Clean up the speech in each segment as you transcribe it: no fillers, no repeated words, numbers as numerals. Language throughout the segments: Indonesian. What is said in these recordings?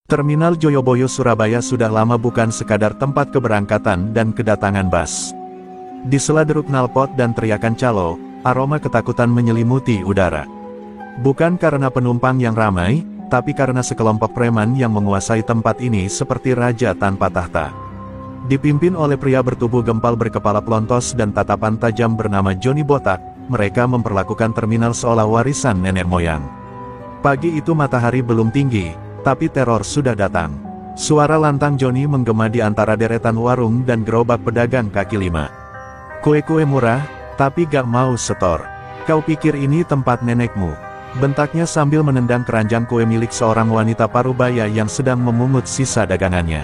Terminal Joyoboyo Surabaya sudah lama bukan sekadar tempat keberangkatan dan kedatangan bus. Di sela deruk knalpot dan teriakan calo, aroma ketakutan menyelimuti udara. Bukan karena penumpang yang ramai, tapi karena sekelompok preman yang menguasai tempat ini seperti raja tanpa tahta. Dipimpin oleh pria bertubuh gempal berkepala pelontos dan tatapan tajam bernama Johnny Botak, mereka memperlakukan terminal seolah warisan nenek moyang. Pagi itu matahari belum tinggi, tapi teror sudah datang. Suara lantang Johnny menggema di antara deretan warung dan gerobak pedagang kaki lima. Kue-kue murah, tapi gak mau setor. Kau pikir ini tempat nenekmu? Bentaknya sambil menendang keranjang kue milik seorang wanita parubaya yang sedang memungut sisa dagangannya.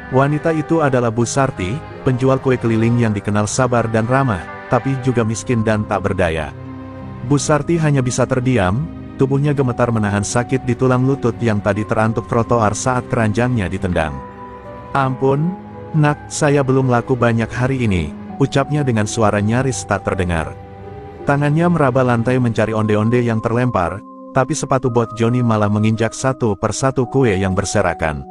Wanita itu adalah Bu Sarti, penjual kue keliling yang dikenal sabar dan ramah, tapi juga miskin dan tak berdaya. Bu Sarti hanya bisa terdiam. Tubuhnya gemetar menahan sakit di tulang lutut yang tadi terantuk trotoar saat keranjangnya ditendang. "Ampun, nak, saya belum laku banyak hari ini," ucapnya dengan suara nyaris tak terdengar. Tangannya meraba lantai mencari onde-onde yang terlempar, tapi sepatu bot Johnny malah menginjak satu persatu kue yang berserakan.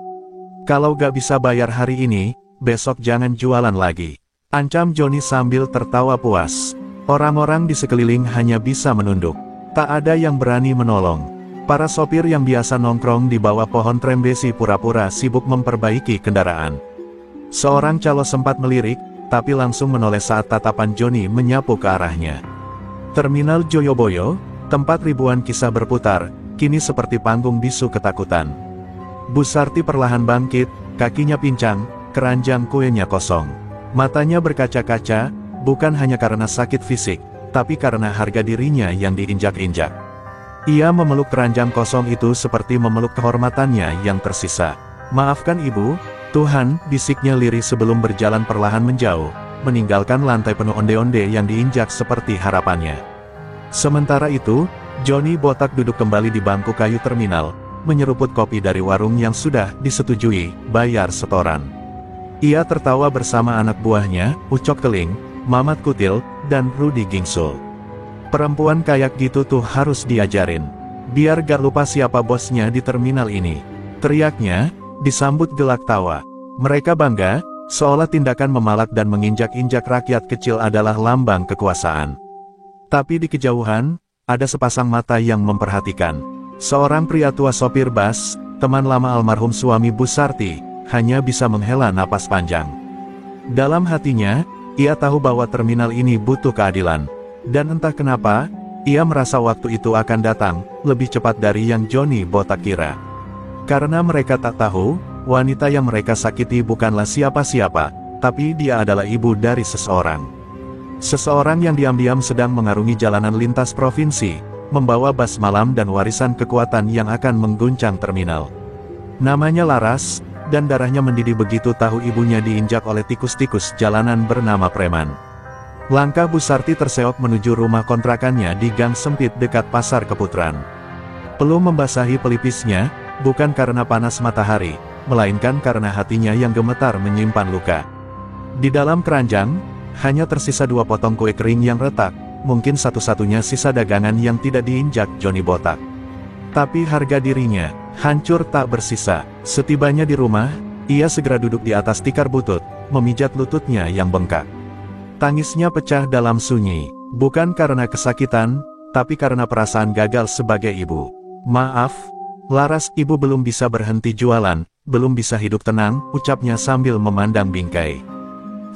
"Kalau gak bisa bayar hari ini, besok jangan jualan lagi," ancam Johnny sambil tertawa puas. Orang-orang di sekeliling hanya bisa menunduk. Tak ada yang berani menolong. Para sopir yang biasa nongkrong di bawah pohon trembesi pura-pura sibuk memperbaiki kendaraan. Seorang calo sempat melirik, tapi langsung menoleh saat tatapan Johnny menyapu ke arahnya. Terminal Joyoboyo, tempat ribuan kisah berputar, kini seperti panggung bisu ketakutan. Bu Sarti perlahan bangkit, kakinya pincang, keranjang kuenya kosong. Matanya berkaca-kaca, bukan hanya karena sakit fisik, tapi karena harga dirinya yang diinjak-injak. Ia memeluk keranjang kosong itu seperti memeluk kehormatannya yang tersisa. "Maafkan ibu, Tuhan," bisiknya lirih sebelum berjalan perlahan menjauh, meninggalkan lantai penuh onde-onde yang diinjak seperti harapannya. Sementara itu, Johnny Botak duduk kembali di bangku kayu terminal, menyeruput kopi dari warung yang sudah disetujui bayar setoran. Ia tertawa bersama anak buahnya, Ucok Keling, Mamat Kutil, dan Rudi Gingsul. Perempuan kayak gitu tuh harus diajarin. Biar gak lupa siapa bosnya di terminal ini. Teriaknya, disambut gelak tawa. Mereka bangga, seolah tindakan memalak dan menginjak-injak rakyat kecil adalah lambang kekuasaan. Tapi di kejauhan, ada sepasang mata yang memperhatikan. Seorang pria tua sopir bus, teman lama almarhum suami Bu Sarti, hanya bisa menghela napas panjang. Dalam hatinya, ia tahu bahwa terminal ini butuh keadilan. Dan entah kenapa, ia merasa waktu itu akan datang, lebih cepat dari yang Johnny Botak kira. Karena mereka tak tahu, wanita yang mereka sakiti bukanlah siapa-siapa, tapi dia adalah ibu dari seseorang. Seseorang yang diam-diam sedang mengarungi jalanan lintas provinsi, membawa bas malam dan warisan kekuatan yang akan mengguncang terminal. Namanya Laras, dan darahnya mendidih begitu tahu ibunya diinjak oleh tikus-tikus jalanan bernama preman. Langkah Bu Sarti terseok menuju rumah kontrakannya di gang sempit dekat Pasar Keputran. Peluh membasahi pelipisnya, bukan karena panas matahari, melainkan karena hatinya yang gemetar menyimpan luka. Di dalam keranjang, hanya tersisa 2 potong kue kering yang retak, mungkin satu-satunya sisa dagangan yang tidak diinjak Johnny Botak. Tapi harga dirinya hancur tak bersisa. Setibanya di rumah, ia segera duduk di atas tikar butut, memijat lututnya yang bengkak. Tangisnya pecah dalam sunyi, bukan karena kesakitan, tapi karena perasaan gagal sebagai ibu. "Maaf, Laras, ibu belum bisa berhenti jualan, belum bisa hidup tenang," ucapnya sambil memandang bingkai.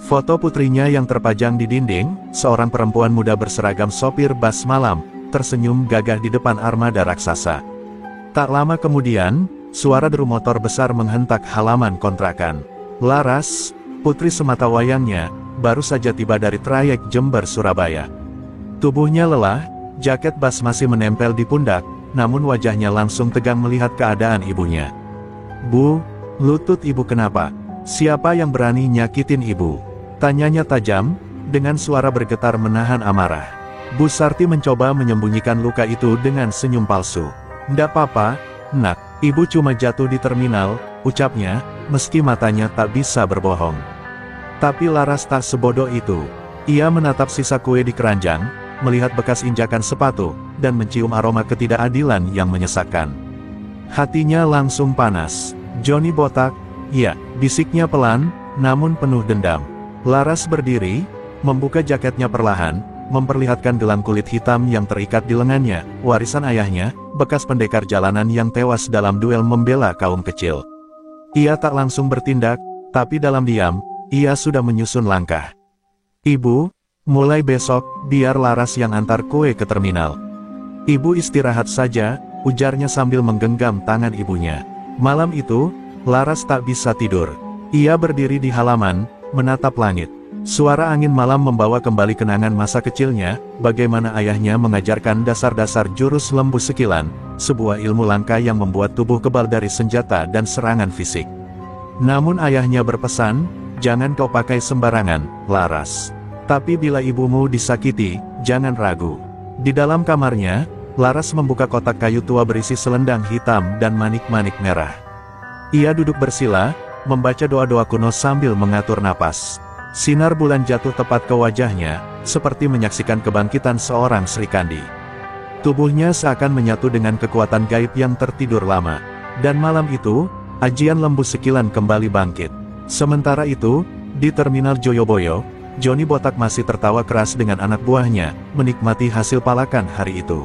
Foto putrinya yang terpajang di dinding, seorang perempuan muda berseragam sopir bus malam, tersenyum gagah di depan armada raksasa. Tak lama kemudian, suara deru motor besar menghentak halaman kontrakan. Laras, putri semata wayangnya, baru saja tiba dari trayek Jember-Surabaya. Tubuhnya lelah, jaket bas masih menempel di pundak, namun wajahnya langsung tegang melihat keadaan ibunya. "Bu, lutut ibu kenapa? Siapa yang berani nyakitin ibu?" tanyanya tajam, dengan suara bergetar menahan amarah. Bu Sarti mencoba menyembunyikan luka itu dengan senyum palsu. "Ndak apa-apa, nak, ibu cuma jatuh di terminal," ucapnya, meski matanya tak bisa berbohong. Tapi Laras tak sebodoh itu. Ia menatap sisa kue di keranjang, melihat bekas injakan sepatu, dan mencium aroma ketidakadilan yang menyesakkan. Hatinya langsung panas. Johnny botak, "Iya," bisiknya pelan, namun penuh dendam. Laras berdiri, membuka jaketnya perlahan, memperlihatkan gelang kulit hitam yang terikat di lengannya, warisan ayahnya, bekas pendekar jalanan yang tewas dalam duel membela kaum kecil. Ia tak langsung bertindak, tapi dalam diam, ia sudah menyusun langkah. "Ibu, mulai besok, biar Laras yang antar kue ke terminal." "Ibu istirahat saja," ujarnya sambil menggenggam tangan ibunya. Malam itu, Laras tak bisa tidur. Ia berdiri di halaman, menatap langit. Suara angin malam membawa kembali kenangan masa kecilnya, bagaimana ayahnya mengajarkan dasar-dasar jurus lembu sekilan, sebuah ilmu langka yang membuat tubuh kebal dari senjata dan serangan fisik. Namun ayahnya berpesan, "Jangan kau pakai sembarangan, Laras. Tapi bila ibumu disakiti, jangan ragu." Di dalam kamarnya, Laras membuka kotak kayu tua berisi selendang hitam dan manik-manik merah. Ia duduk bersila, membaca doa-doa kuno sambil mengatur napas. Sinar bulan jatuh tepat ke wajahnya, seperti menyaksikan kebangkitan seorang Sri Kandi. Tubuhnya seakan menyatu dengan kekuatan gaib yang tertidur lama. Dan malam itu, ajian lembu sekilan kembali bangkit. Sementara itu, di terminal Joyoboyo, Johnny botak masih tertawa keras dengan anak buahnya, menikmati hasil palakan hari itu.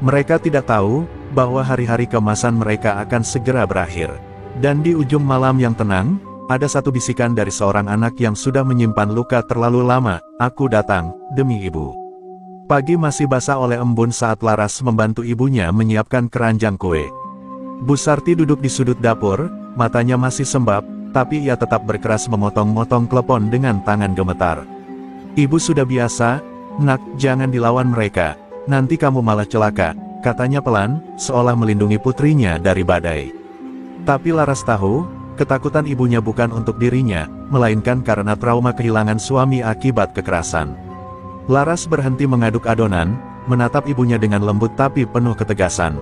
Mereka tidak tahu, bahwa hari-hari keemasan mereka akan segera berakhir. Dan di ujung malam yang tenang, ada satu bisikan dari seorang anak yang sudah menyimpan luka terlalu lama, "Aku datang, demi ibu." Pagi masih basah oleh embun saat Laras membantu ibunya menyiapkan keranjang kue. Bu Sarti duduk di sudut dapur, matanya masih sembab, tapi ia tetap berkeras memotong-motong klepon dengan tangan gemetar. "Ibu sudah biasa, nak, jangan dilawan mereka, nanti kamu malah celaka," katanya pelan, seolah melindungi putrinya dari badai. Tapi Laras tahu, ketakutan ibunya bukan untuk dirinya, melainkan karena trauma kehilangan suami akibat kekerasan. Laras berhenti mengaduk adonan, menatap ibunya dengan lembut tapi penuh ketegasan.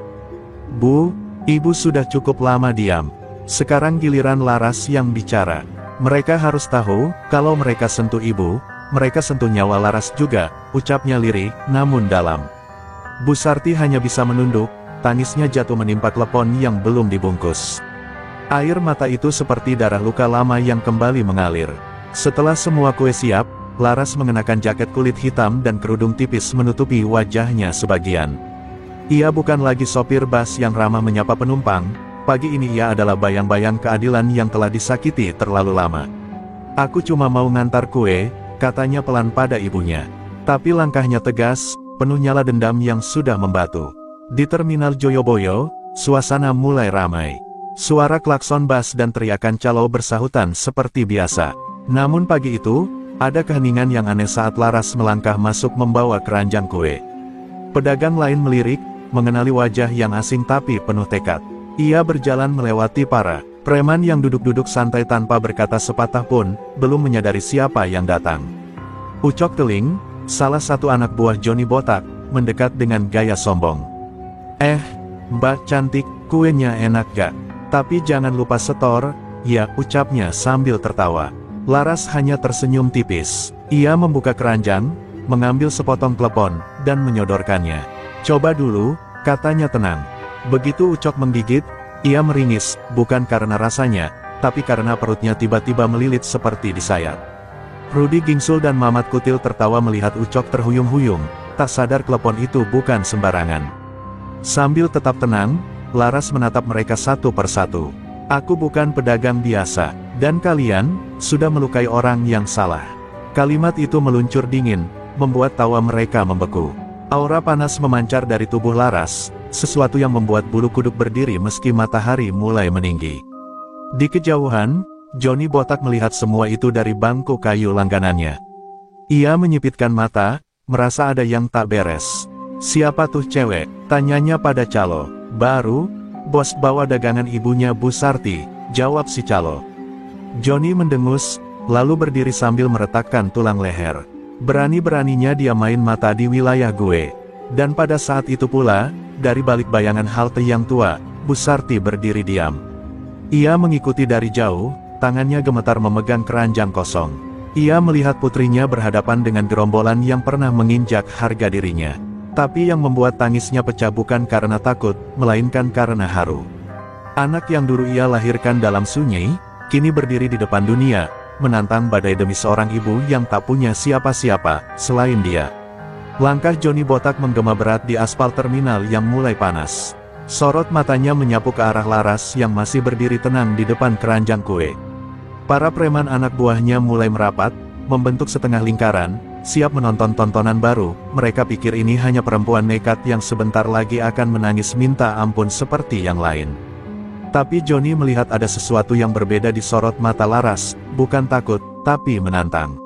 "Bu, ibu sudah cukup lama diam. Sekarang giliran Laras yang bicara. Mereka harus tahu, kalau mereka sentuh ibu, mereka sentuh nyawa Laras juga," ucapnya lirih, namun dalam. Bu Sarti hanya bisa menunduk, tangisnya jatuh menimpa klepon yang belum dibungkus. Air mata itu seperti darah luka lama yang kembali mengalir. Setelah semua kue siap, Laras mengenakan jaket kulit hitam dan kerudung tipis menutupi wajahnya sebagian. Ia bukan lagi sopir bus yang ramah menyapa penumpang, pagi ini ia adalah bayang-bayang keadilan yang telah disakiti terlalu lama. "Aku cuma mau ngantar kue," katanya pelan pada ibunya. Tapi langkahnya tegas, penuh nyala dendam yang sudah membatu. Di terminal Joyoboyo, suasana mulai ramai. Suara klakson bas dan teriakan calo bersahutan seperti biasa. Namun pagi itu, ada keheningan yang aneh saat Laras melangkah masuk membawa keranjang kue. Pedagang lain melirik, mengenali wajah yang asing tapi penuh tekad. Ia berjalan melewati para preman yang duduk-duduk santai tanpa berkata sepatah pun, belum menyadari siapa yang datang. Ucok Teling, salah satu anak buah Johnny botak, mendekat dengan gaya sombong. Mbak cantik, kuenya enak gak? Tapi jangan lupa setor," ya, ucapnya sambil tertawa. Laras hanya tersenyum tipis. Ia membuka keranjang, mengambil sepotong klepon, dan menyodorkannya. "Coba dulu," katanya tenang. Begitu Ucok menggigit, ia meringis, bukan karena rasanya, tapi karena perutnya tiba-tiba melilit seperti disayat. Rudi Gingsul dan Mamat Kutil tertawa melihat Ucok terhuyung-huyung, tak sadar klepon itu bukan sembarangan. Sambil tetap tenang, Laras menatap mereka satu persatu. "Aku bukan pedagang biasa, dan kalian sudah melukai orang yang salah." Kalimat itu meluncur dingin, membuat tawa mereka membeku. Aura panas memancar dari tubuh Laras, sesuatu yang membuat bulu kuduk berdiri meski matahari mulai meninggi. Di kejauhan, Johnny botak melihat semua itu dari bangku kayu langganannya. Ia menyipitkan mata, merasa ada yang tak beres. "Siapa tuh cewek?" tanyanya pada calo. "Baru, bos bawa dagangan ibunya Bu Sarti," jawab si calo. Johnny mendengus, lalu berdiri sambil meretakkan tulang leher. Berani-beraninya dia main mata di wilayah gue. Dan pada saat itu pula, dari balik bayangan halte yang tua, Bu Sarti berdiri diam. Ia mengikuti dari jauh, tangannya gemetar memegang keranjang kosong. Ia melihat putrinya berhadapan dengan gerombolan yang pernah menginjak harga dirinya. Tapi yang membuat tangisnya pecah bukan karena takut, melainkan karena haru. Anak yang dulu ia lahirkan dalam sunyi, kini berdiri di depan dunia, menantang badai demi seorang ibu yang tak punya siapa-siapa selain dia. Langkah Johnny Botak menggema berat di aspal terminal yang mulai panas. Sorot matanya menyapu ke arah Laras yang masih berdiri tenang di depan keranjang kue. Para preman anak buahnya mulai merapat, membentuk setengah lingkaran, siap menonton tontonan baru. Mereka pikir ini hanya perempuan nekat yang sebentar lagi akan menangis minta ampun seperti yang lain. Tapi Johnny melihat ada sesuatu yang berbeda di sorot mata Laras, bukan takut, tapi menantang.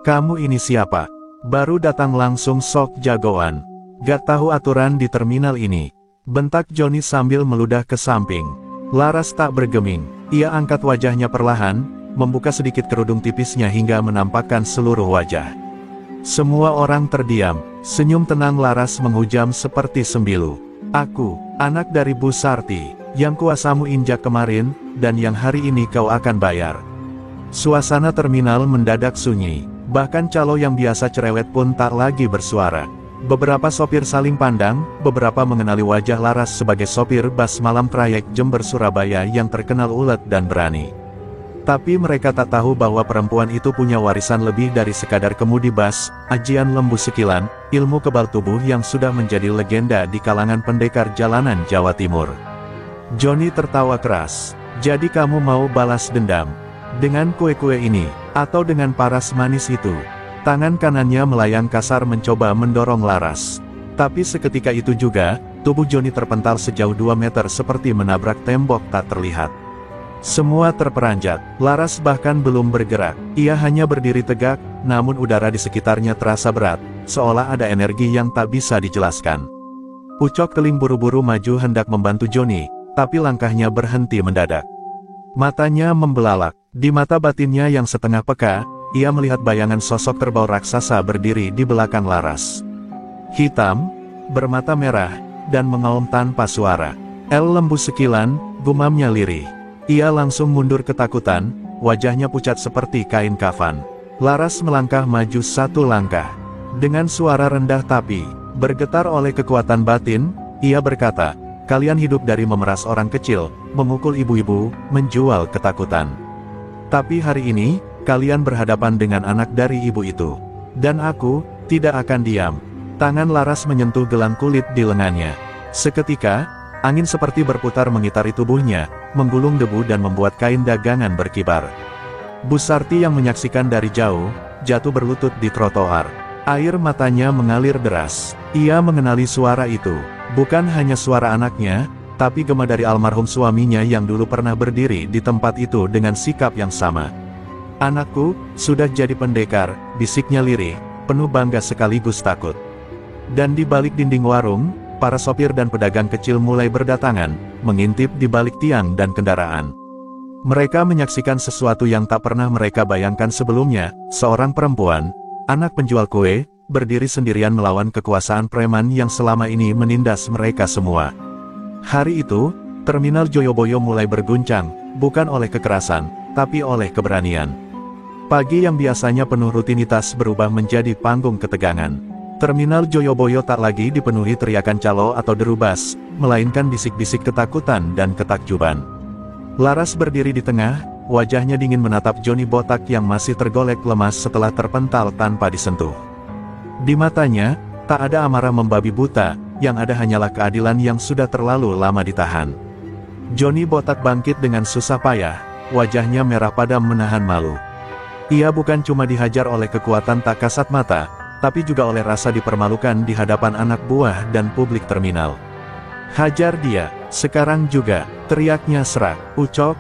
Kamu ini siapa? Baru datang langsung sok jagoan. Gak tahu aturan di terminal ini. Bentak Johnny sambil meludah ke samping. Laras tak bergeming. Ia angkat wajahnya perlahan, membuka sedikit kerudung tipisnya hingga menampakkan seluruh wajah. Semua orang terdiam, senyum tenang Laras menghujam seperti sembilu. Aku, anak dari Bu Sarti, yang kuasamu injak kemarin, dan yang hari ini kau akan bayar. Suasana terminal mendadak sunyi, bahkan calo yang biasa cerewet pun tak lagi bersuara. Beberapa sopir saling pandang, beberapa mengenali wajah Laras sebagai sopir bus malam trayek Jember-Surabaya yang terkenal ulet dan berani. Tapi mereka tak tahu bahwa perempuan itu punya warisan lebih dari sekadar kemudi bus, ajian lembu sekilan, ilmu kebal tubuh yang sudah menjadi legenda di kalangan pendekar jalanan Jawa Timur. Johnny tertawa keras. Jadi kamu mau balas dendam dengan kue-kue ini, atau dengan paras manis itu? Tangan kanannya melayang kasar mencoba mendorong Laras. Tapi seketika itu juga, tubuh Johnny terpental sejauh 2 meter seperti menabrak tembok tak terlihat. Semua terperanjat, Laras bahkan belum bergerak. Ia hanya berdiri tegak, namun udara di sekitarnya terasa berat, seolah ada energi yang tak bisa dijelaskan. Ucok Keling buru-buru maju hendak membantu Johnny, tapi langkahnya berhenti mendadak. Matanya membelalak. Di mata batinnya yang setengah peka, ia melihat bayangan sosok kerbau raksasa berdiri di belakang Laras. Hitam, bermata merah, dan mengaum tanpa suara. Lembu sekilan, gumamnya lirih. Ia langsung mundur ketakutan, wajahnya pucat seperti kain kafan. Laras melangkah maju 1 langkah. Dengan suara rendah tapi bergetar oleh kekuatan batin, ia berkata, "Kalian hidup dari memeras orang kecil, memukul ibu-ibu, menjual ketakutan. Tapi hari ini, kalian berhadapan dengan anak dari ibu itu. Dan aku, tidak akan diam." Tangan Laras menyentuh gelang kulit di lengannya. Seketika, angin seperti berputar mengitari tubuhnya, menggulung debu dan membuat kain dagangan berkibar. Bu Sarti yang menyaksikan dari jauh, jatuh berlutut di trotoar. Air matanya mengalir deras. Ia mengenali suara itu. Bukan hanya suara anaknya, tapi gema dari almarhum suaminya yang dulu pernah berdiri di tempat itu dengan sikap yang sama. "Anakku, sudah jadi pendekar," bisiknya lirih, penuh bangga sekaligus takut. Dan di balik dinding warung, para sopir dan pedagang kecil mulai berdatangan, mengintip di balik tiang dan kendaraan. Mereka menyaksikan sesuatu yang tak pernah mereka bayangkan sebelumnya. Seorang perempuan, anak penjual kue, berdiri sendirian melawan kekuasaan preman yang selama ini menindas mereka semua. Hari itu, terminal Joyoboyo mulai berguncang, bukan oleh kekerasan, tapi oleh keberanian. Pagi yang biasanya penuh rutinitas berubah menjadi panggung ketegangan. Terminal Joyoboyo tak lagi dipenuhi teriakan calo atau deru bas, melainkan bisik-bisik ketakutan dan ketakjuban. Laras berdiri di tengah, wajahnya dingin menatap Johnny Botak yang masih tergolek lemas setelah terpental tanpa disentuh. Di matanya, tak ada amarah membabi buta, yang ada hanyalah keadilan yang sudah terlalu lama ditahan. Johnny Botak bangkit dengan susah payah, wajahnya merah padam menahan malu. Ia bukan cuma dihajar oleh kekuatan tak kasat mata, tapi juga oleh rasa dipermalukan di hadapan anak buah dan publik terminal. "Hajar dia, sekarang juga," teriaknya serak. Ucok,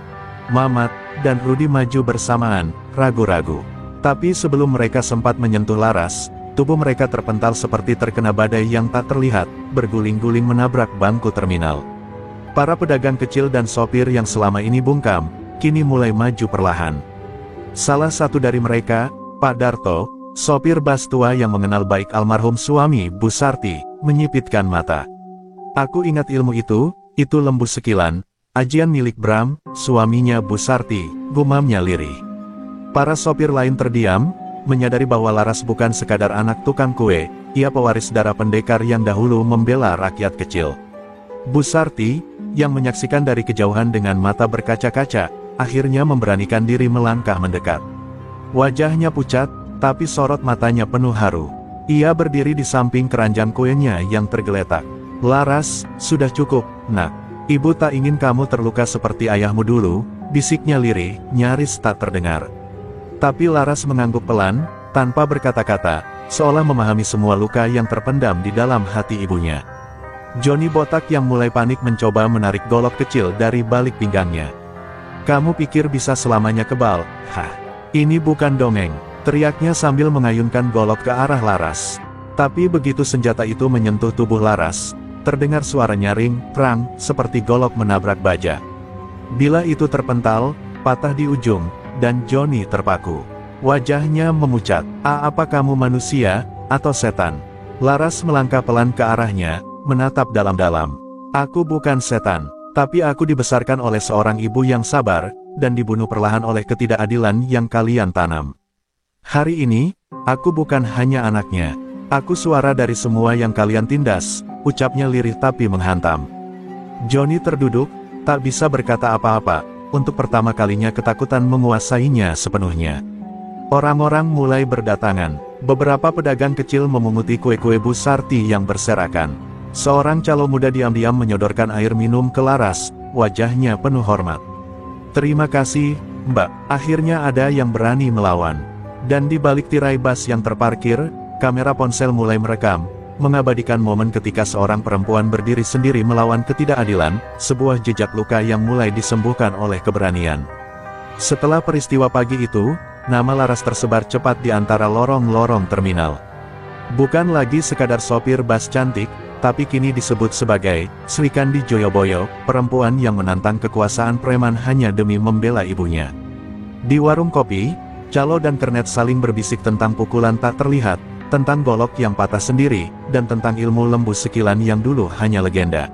Mamat, dan Rudi maju bersamaan, ragu-ragu. Tapi sebelum mereka sempat menyentuh Laras, tubuh mereka terpental seperti terkena badai yang tak terlihat, berguling-guling menabrak bangku terminal. Para pedagang kecil dan sopir yang selama ini bungkam, kini mulai maju perlahan. Salah satu dari mereka, Pak Darto, sopir bus tua yang mengenal baik almarhum suami Bu Sarti, menyipitkan mata. "Aku ingat ilmu itu lembu sekilan, ajian milik Bram, suaminya Bu Sarti," gumamnya lirih. Para sopir lain terdiam, menyadari bahwa Laras bukan sekadar anak tukang kue, ia pewaris darah pendekar yang dahulu membela rakyat kecil. "Bu Sarti, yang menyaksikan dari kejauhan dengan mata berkaca-kaca, akhirnya memberanikan diri melangkah mendekat. Wajahnya pucat, tapi sorot matanya penuh haru. Ia berdiri di samping keranjang kuenya yang tergeletak. "Laras, sudah cukup, nak. Ibu tak ingin kamu terluka seperti ayahmu dulu," bisiknya lirih, nyaris tak terdengar. Tapi Laras mengangguk pelan, tanpa berkata-kata, seolah memahami semua luka yang terpendam di dalam hati ibunya. Johnny botak yang mulai panik mencoba menarik golok kecil dari balik pinggangnya. "Kamu pikir bisa selamanya kebal? Hah? Ini bukan dongeng," teriaknya sambil mengayunkan golok ke arah Laras. Tapi begitu senjata itu menyentuh tubuh Laras, terdengar suara nyaring, prang, seperti golok menabrak baja. Bila itu terpental, patah di ujung, dan Johnny terpaku. Wajahnya memucat. Apa kamu manusia, atau setan?" Laras melangkah pelan ke arahnya, menatap dalam-dalam. "Aku bukan setan, tapi aku dibesarkan oleh seorang ibu yang sabar, dan dibunuh perlahan oleh ketidakadilan yang kalian tanam. Hari ini, aku bukan hanya anaknya. Aku suara dari semua yang kalian tindas," ucapnya lirih tapi menghantam. Johnny terduduk, tak bisa berkata apa-apa. Untuk pertama kalinya ketakutan menguasainya sepenuhnya. Orang-orang mulai berdatangan. Beberapa pedagang kecil memunguti kue-kue Bu Sarti yang berserakan. Seorang calo muda diam-diam menyodorkan air minum ke Laras, wajahnya penuh hormat. "Terima kasih, Mbak. Akhirnya ada yang berani melawan." Dan di balik tirai bas yang terparkir, kamera ponsel mulai merekam, mengabadikan momen ketika seorang perempuan berdiri sendiri melawan ketidakadilan, sebuah jejak luka yang mulai disembuhkan oleh keberanian. Setelah peristiwa pagi itu, nama Laras tersebar cepat di antara lorong-lorong terminal. Bukan lagi sekadar sopir bas cantik, tapi kini disebut sebagai Sri Kandi Joyoboyo, perempuan yang menantang kekuasaan preman hanya demi membela ibunya. Di warung kopi, calo dan kernet saling berbisik tentang pukulan tak terlihat, tentang golok yang patah sendiri, dan tentang ilmu lembu sekilan yang dulu hanya legenda.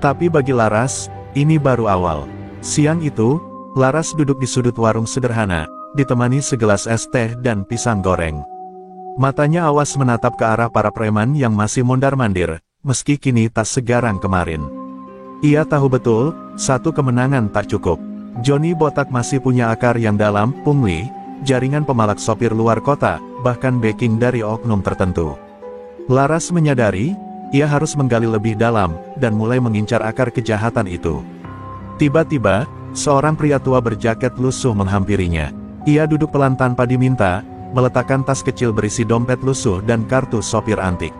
Tapi bagi Laras, ini baru awal. Siang itu, Laras duduk di sudut warung sederhana, ditemani segelas es teh dan pisang goreng. Matanya awas menatap ke arah para preman yang masih mondar-mandir, meski kini tak segarang kemarin. Ia tahu betul, satu kemenangan tak cukup. Johnny botak masih punya akar yang dalam, pungli, jaringan pemalak sopir luar kota, bahkan backing dari oknum tertentu. Laras menyadari, ia harus menggali lebih dalam, dan mulai mengincar akar kejahatan itu. Tiba-tiba, seorang pria tua berjaket lusuh menghampirinya. Ia duduk pelan tanpa diminta, meletakkan tas kecil berisi dompet lusuh dan kartu sopir antik.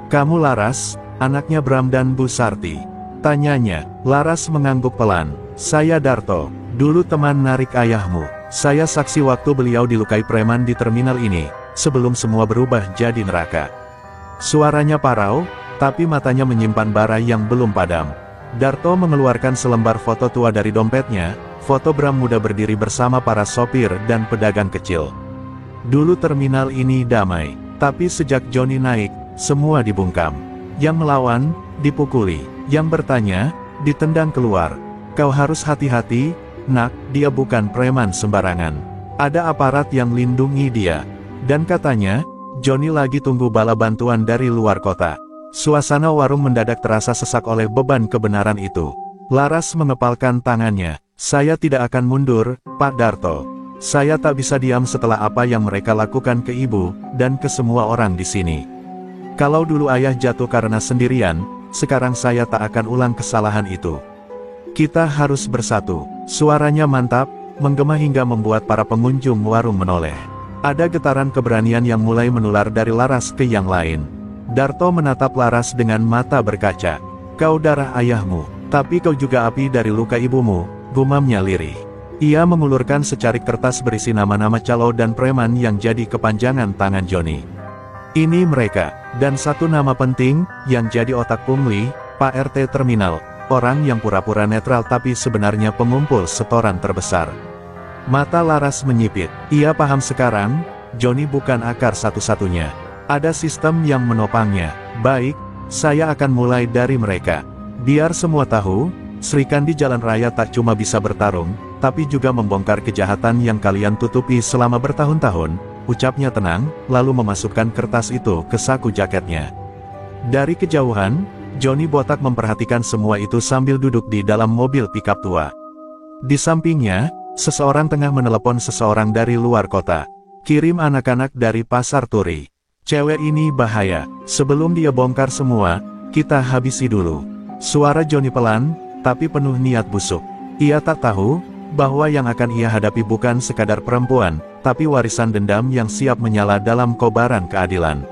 "Kamu Laras, anaknya Bram dan Bu Sarti?" tanyanya. Laras mengangguk pelan. "Saya Darto, dulu teman narik ayahmu. Saya saksi waktu beliau dilukai preman di terminal ini, sebelum semua berubah jadi neraka." Suaranya parau, tapi matanya menyimpan bara yang belum padam. Darto mengeluarkan selembar foto tua dari dompetnya, foto Bram muda berdiri bersama para sopir dan pedagang kecil. Dulu terminal ini damai, tapi sejak Johnny naik, semua dibungkam. Yang melawan, dipukuli. Yang bertanya, ditendang keluar. "Kau harus hati-hati, nak, dia bukan preman sembarangan. Ada aparat yang lindungi dia." Dan katanya, Johnny lagi tunggu bala bantuan dari luar kota. Suasana warung mendadak terasa sesak oleh beban kebenaran itu. Laras mengepalkan tangannya. "Saya tidak akan mundur, Pak Darto. Saya tak bisa diam setelah apa yang mereka lakukan ke ibu, dan ke semua orang di sini. Kalau dulu ayah jatuh karena sendirian, sekarang saya tak akan ulang kesalahan itu. Kita harus bersatu." Suaranya mantap, menggema hingga membuat para pengunjung warung menoleh. Ada getaran keberanian yang mulai menular dari Laras ke yang lain. Darto menatap Laras dengan mata berkaca. "Kau darah ayahmu, tapi kau juga api dari luka ibumu," gumamnya lirih. Ia mengulurkan secarik kertas berisi nama-nama calo dan preman yang jadi kepanjangan tangan Johnny. "Ini mereka, dan satu nama penting, yang jadi otak pungli, Pak RT Terminal. Orang yang pura-pura netral tapi sebenarnya pengumpul setoran terbesar." Mata Laras menyipit. Ia paham sekarang, Johnny bukan akar satu-satunya. Ada sistem yang menopangnya. "Baik, saya akan mulai dari mereka. Biar semua tahu, Sri Kandi Jalan Raya tak cuma bisa bertarung, tapi juga membongkar kejahatan yang kalian tutupi selama bertahun-tahun," ucapnya tenang, lalu memasukkan kertas itu ke saku jaketnya. Dari kejauhan, Johnny botak memperhatikan semua itu sambil duduk di dalam mobil pickup tua. Di sampingnya, seseorang tengah menelepon seseorang dari luar kota. Kirim anak-anak dari pasar turi. Cewek ini bahaya, sebelum dia bongkar semua, kita habisi dulu. Suara Johnny pelan, tapi penuh niat busuk. Ia tak tahu, bahwa yang akan ia hadapi bukan sekadar perempuan, tapi warisan dendam yang siap menyala dalam kobaran keadilan.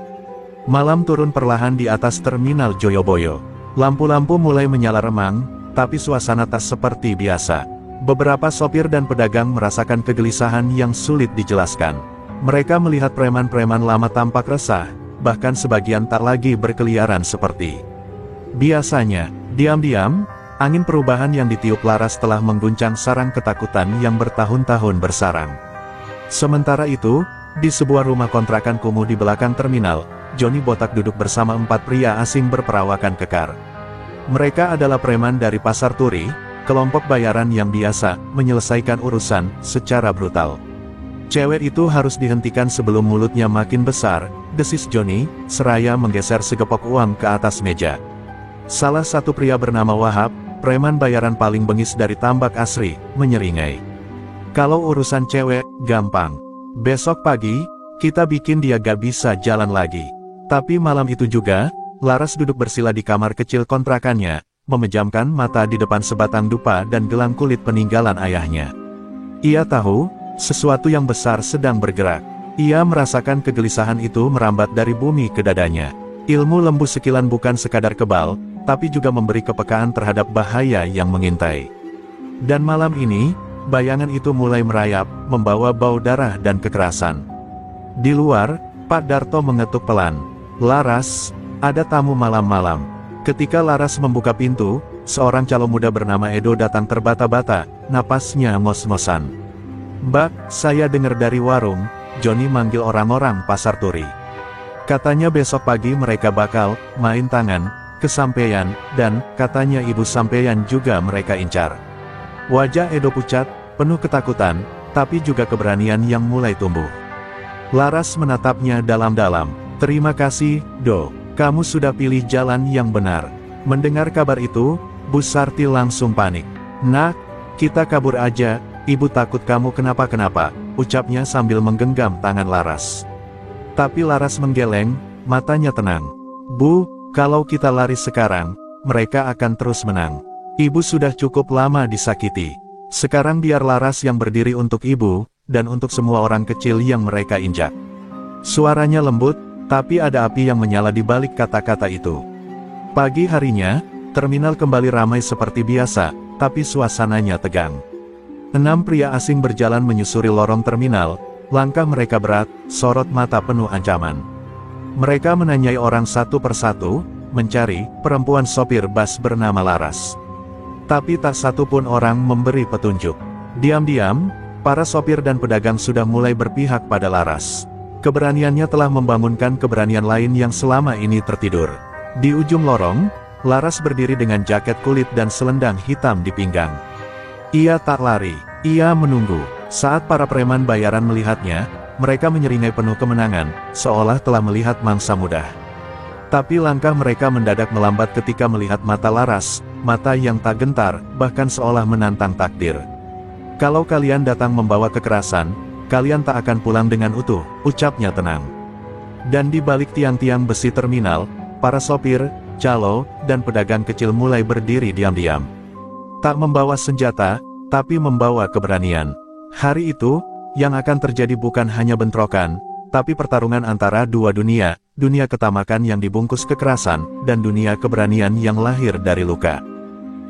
Malam turun perlahan di atas terminal Joyoboyo. Lampu-lampu mulai menyala remang, tapi suasana tak seperti biasa. Beberapa sopir dan pedagang merasakan kegelisahan yang sulit dijelaskan. Mereka melihat preman-preman lama tampak resah, bahkan sebagian tak lagi berkeliaran seperti biasanya. Diam-diam, angin perubahan yang ditiup Laras telah mengguncang sarang ketakutan yang bertahun-tahun bersarang. Sementara itu, di sebuah rumah kontrakan kumuh di belakang terminal, Johnny botak duduk bersama 4 pria asing berperawakan kekar. Mereka adalah preman dari pasar turi, kelompok bayaran yang biasa menyelesaikan urusan secara brutal. Cewek itu harus dihentikan sebelum mulutnya makin besar, desis Johnny, seraya menggeser segepok uang ke atas meja. Salah satu pria bernama Wahab, preman bayaran paling bengis dari Tambak Asri, menyeringai. Kalau urusan cewek, gampang. Besok pagi, kita bikin dia gak bisa jalan lagi. Tapi malam itu juga, Laras duduk bersila di kamar kecil kontrakannya, memejamkan mata di depan sebatang dupa dan gelang kulit peninggalan ayahnya. Ia tahu, sesuatu yang besar sedang bergerak. Ia merasakan kegelisahan itu merambat dari bumi ke dadanya. Ilmu lembu sekilan bukan sekadar kebal, tapi juga memberi kepekaan terhadap bahaya yang mengintai. Dan malam ini, bayangan itu mulai merayap, membawa bau darah dan kekerasan. Di luar, Pak Darto mengetuk pelan. Laras, ada tamu malam-malam. Ketika Laras membuka pintu, seorang calon muda bernama Edo datang terbata-bata, napasnya ngos-ngosan. Mbak, saya dengar dari warung, Johnny manggil orang-orang pasar turi. Katanya besok pagi mereka bakal main tangan ke sampeyan, dan katanya ibu sampeyan juga mereka incar. Wajah Edo pucat, penuh ketakutan, tapi juga keberanian yang mulai tumbuh. Laras menatapnya dalam-dalam. Terima kasih, Do. Kamu sudah pilih jalan yang benar. Mendengar kabar itu, Bu Sarti langsung panik. Nak, kita kabur aja. Ibu takut kamu kenapa-kenapa, ucapnya sambil menggenggam tangan Laras. Tapi Laras menggeleng, matanya tenang. Bu, kalau kita lari sekarang, mereka akan terus menang. Ibu sudah cukup lama disakiti. Sekarang biar Laras yang berdiri untuk ibu, dan untuk semua orang kecil yang mereka injak. Suaranya lembut, tapi ada api yang menyala di balik kata-kata itu. Pagi harinya, terminal kembali ramai seperti biasa, tapi suasananya tegang. 6 pria asing berjalan menyusuri lorong terminal, langkah mereka berat, sorot mata penuh ancaman. Mereka menanyai orang satu persatu, mencari perempuan sopir bas bernama Laras. Tapi tak satu pun orang memberi petunjuk. Diam-diam, para sopir dan pedagang sudah mulai berpihak pada Laras. Keberaniannya telah membangunkan keberanian lain yang selama ini tertidur. Di ujung lorong, Laras berdiri dengan jaket kulit dan selendang hitam di pinggang. Ia tak lari, ia menunggu. Saat para preman bayaran melihatnya, mereka menyeringai penuh kemenangan, seolah telah melihat mangsa mudah. Tapi langkah mereka mendadak melambat ketika melihat mata Laras, mata yang tak gentar, bahkan seolah menantang takdir. Kalau kalian datang membawa kekerasan, kalian tak akan pulang dengan utuh, ucapnya tenang. Dan di balik tiang-tiang besi terminal, para sopir, calo, dan pedagang kecil mulai berdiri diam-diam. Tak membawa senjata, tapi membawa keberanian. Hari itu, yang akan terjadi bukan hanya bentrokan, tapi pertarungan antara dua dunia, dunia ketamakan yang dibungkus kekerasan, dan dunia keberanian yang lahir dari luka.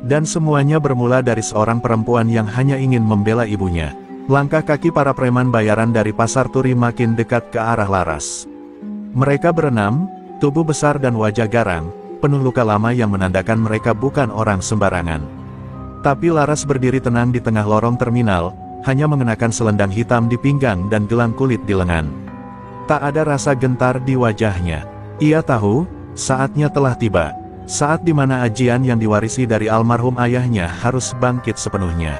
Dan semuanya bermula dari seorang perempuan yang hanya ingin membela ibunya. Langkah kaki para preman bayaran dari pasar turi makin dekat ke arah Laras. Mereka berenam, tubuh besar dan wajah garang, penuh luka lama yang menandakan mereka bukan orang sembarangan. Tapi Laras berdiri tenang di tengah lorong terminal, hanya mengenakan selendang hitam di pinggang dan gelang kulit di lengan. Tak ada rasa gentar di wajahnya. Ia tahu, saatnya telah tiba. Saat di mana ajian yang diwarisi dari almarhum ayahnya harus bangkit sepenuhnya.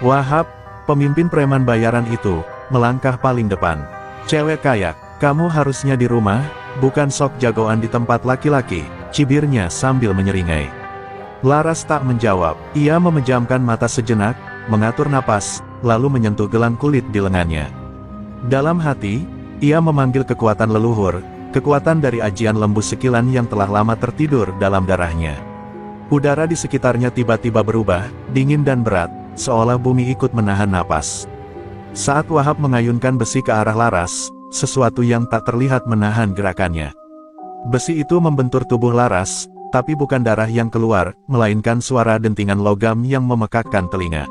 Wahab, pemimpin preman bayaran itu, melangkah paling depan. Cewek kayak, kamu harusnya di rumah, bukan sok jagoan di tempat laki-laki, cibirnya sambil menyeringai. Laras tak menjawab. Ia memejamkan mata sejenak, mengatur napas, lalu menyentuh gelang kulit di lengannya. Dalam hati, ia memanggil kekuatan leluhur, kekuatan dari ajian lembu sekilan yang telah lama tertidur dalam darahnya. Udara di sekitarnya tiba-tiba berubah, dingin dan berat, seolah bumi ikut menahan napas. Saat Wahab mengayunkan besi ke arah Laras, sesuatu yang tak terlihat menahan gerakannya. Besi itu membentur tubuh Laras, tapi bukan darah yang keluar, melainkan suara dentingan logam yang memekakkan telinga.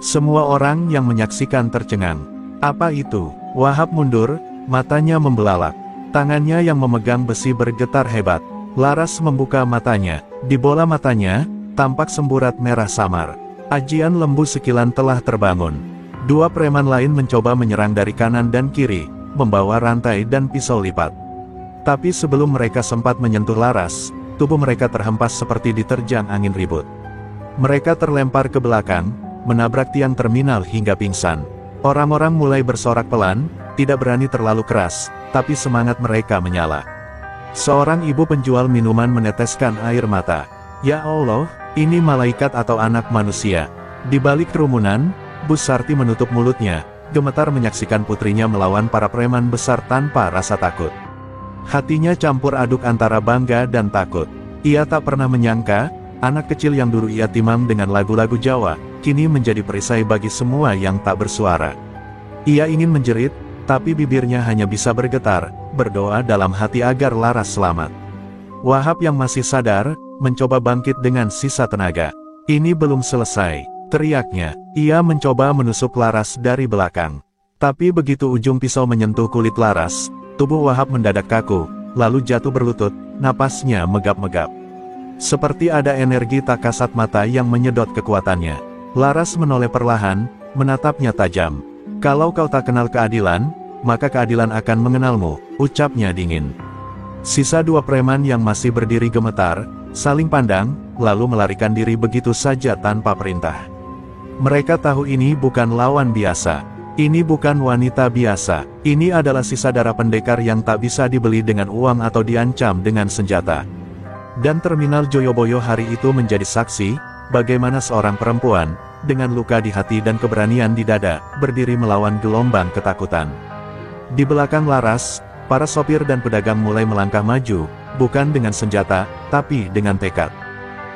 Semua orang yang menyaksikan tercengang. Apa itu? Wahab mundur, matanya membelalak. Tangannya yang memegang besi bergetar hebat. Laras membuka matanya. Di bola matanya, tampak semburat merah samar. Ajian lembu sekilan telah terbangun. Dua preman lain mencoba menyerang dari kanan dan kiri, membawa rantai dan pisau lipat. Tapi sebelum mereka sempat menyentuh Laras, tubuh mereka terhempas seperti diterjang angin ribut. Mereka terlempar ke belakang, menabrak tiang terminal hingga pingsan. Orang-orang mulai bersorak pelan, tidak berani terlalu keras, tapi semangat mereka menyala. Seorang ibu penjual minuman meneteskan air mata. Ya Allah, ini malaikat atau anak manusia. Di balik kerumunan, Bu Sarti menutup mulutnya, gemetar menyaksikan putrinya melawan para preman besar tanpa rasa takut. Hatinya campur aduk antara bangga dan takut. Ia tak pernah menyangka, anak kecil yang dulu ia timang dengan lagu-lagu Jawa, kini menjadi perisai bagi semua yang tak bersuara. Ia ingin menjerit, tapi bibirnya hanya bisa bergetar, berdoa dalam hati agar Laras selamat. Wahab yang masih sadar, mencoba bangkit dengan sisa tenaga. Ini belum selesai, teriaknya. Ia mencoba menusuk Laras dari belakang. Tapi begitu ujung pisau menyentuh kulit Laras, tubuh Wahab mendadak kaku, lalu jatuh berlutut, napasnya megap-megap. Seperti ada energi tak kasat mata yang menyedot kekuatannya. Laras menoleh perlahan, menatapnya tajam. Kalau kau tak kenal keadilan, maka keadilan akan mengenalmu, ucapnya dingin. Sisa dua preman yang masih berdiri gemetar, saling pandang, lalu melarikan diri begitu saja tanpa perintah. Mereka tahu ini bukan lawan biasa. Ini bukan wanita biasa, ini adalah sisa darah pendekar yang tak bisa dibeli dengan uang atau diancam dengan senjata. Dan terminal Joyoboyo hari itu menjadi saksi, bagaimana seorang perempuan, dengan luka di hati dan keberanian di dada, berdiri melawan gelombang ketakutan. Di belakang Laras, para sopir dan pedagang mulai melangkah maju, bukan dengan senjata, tapi dengan tekad.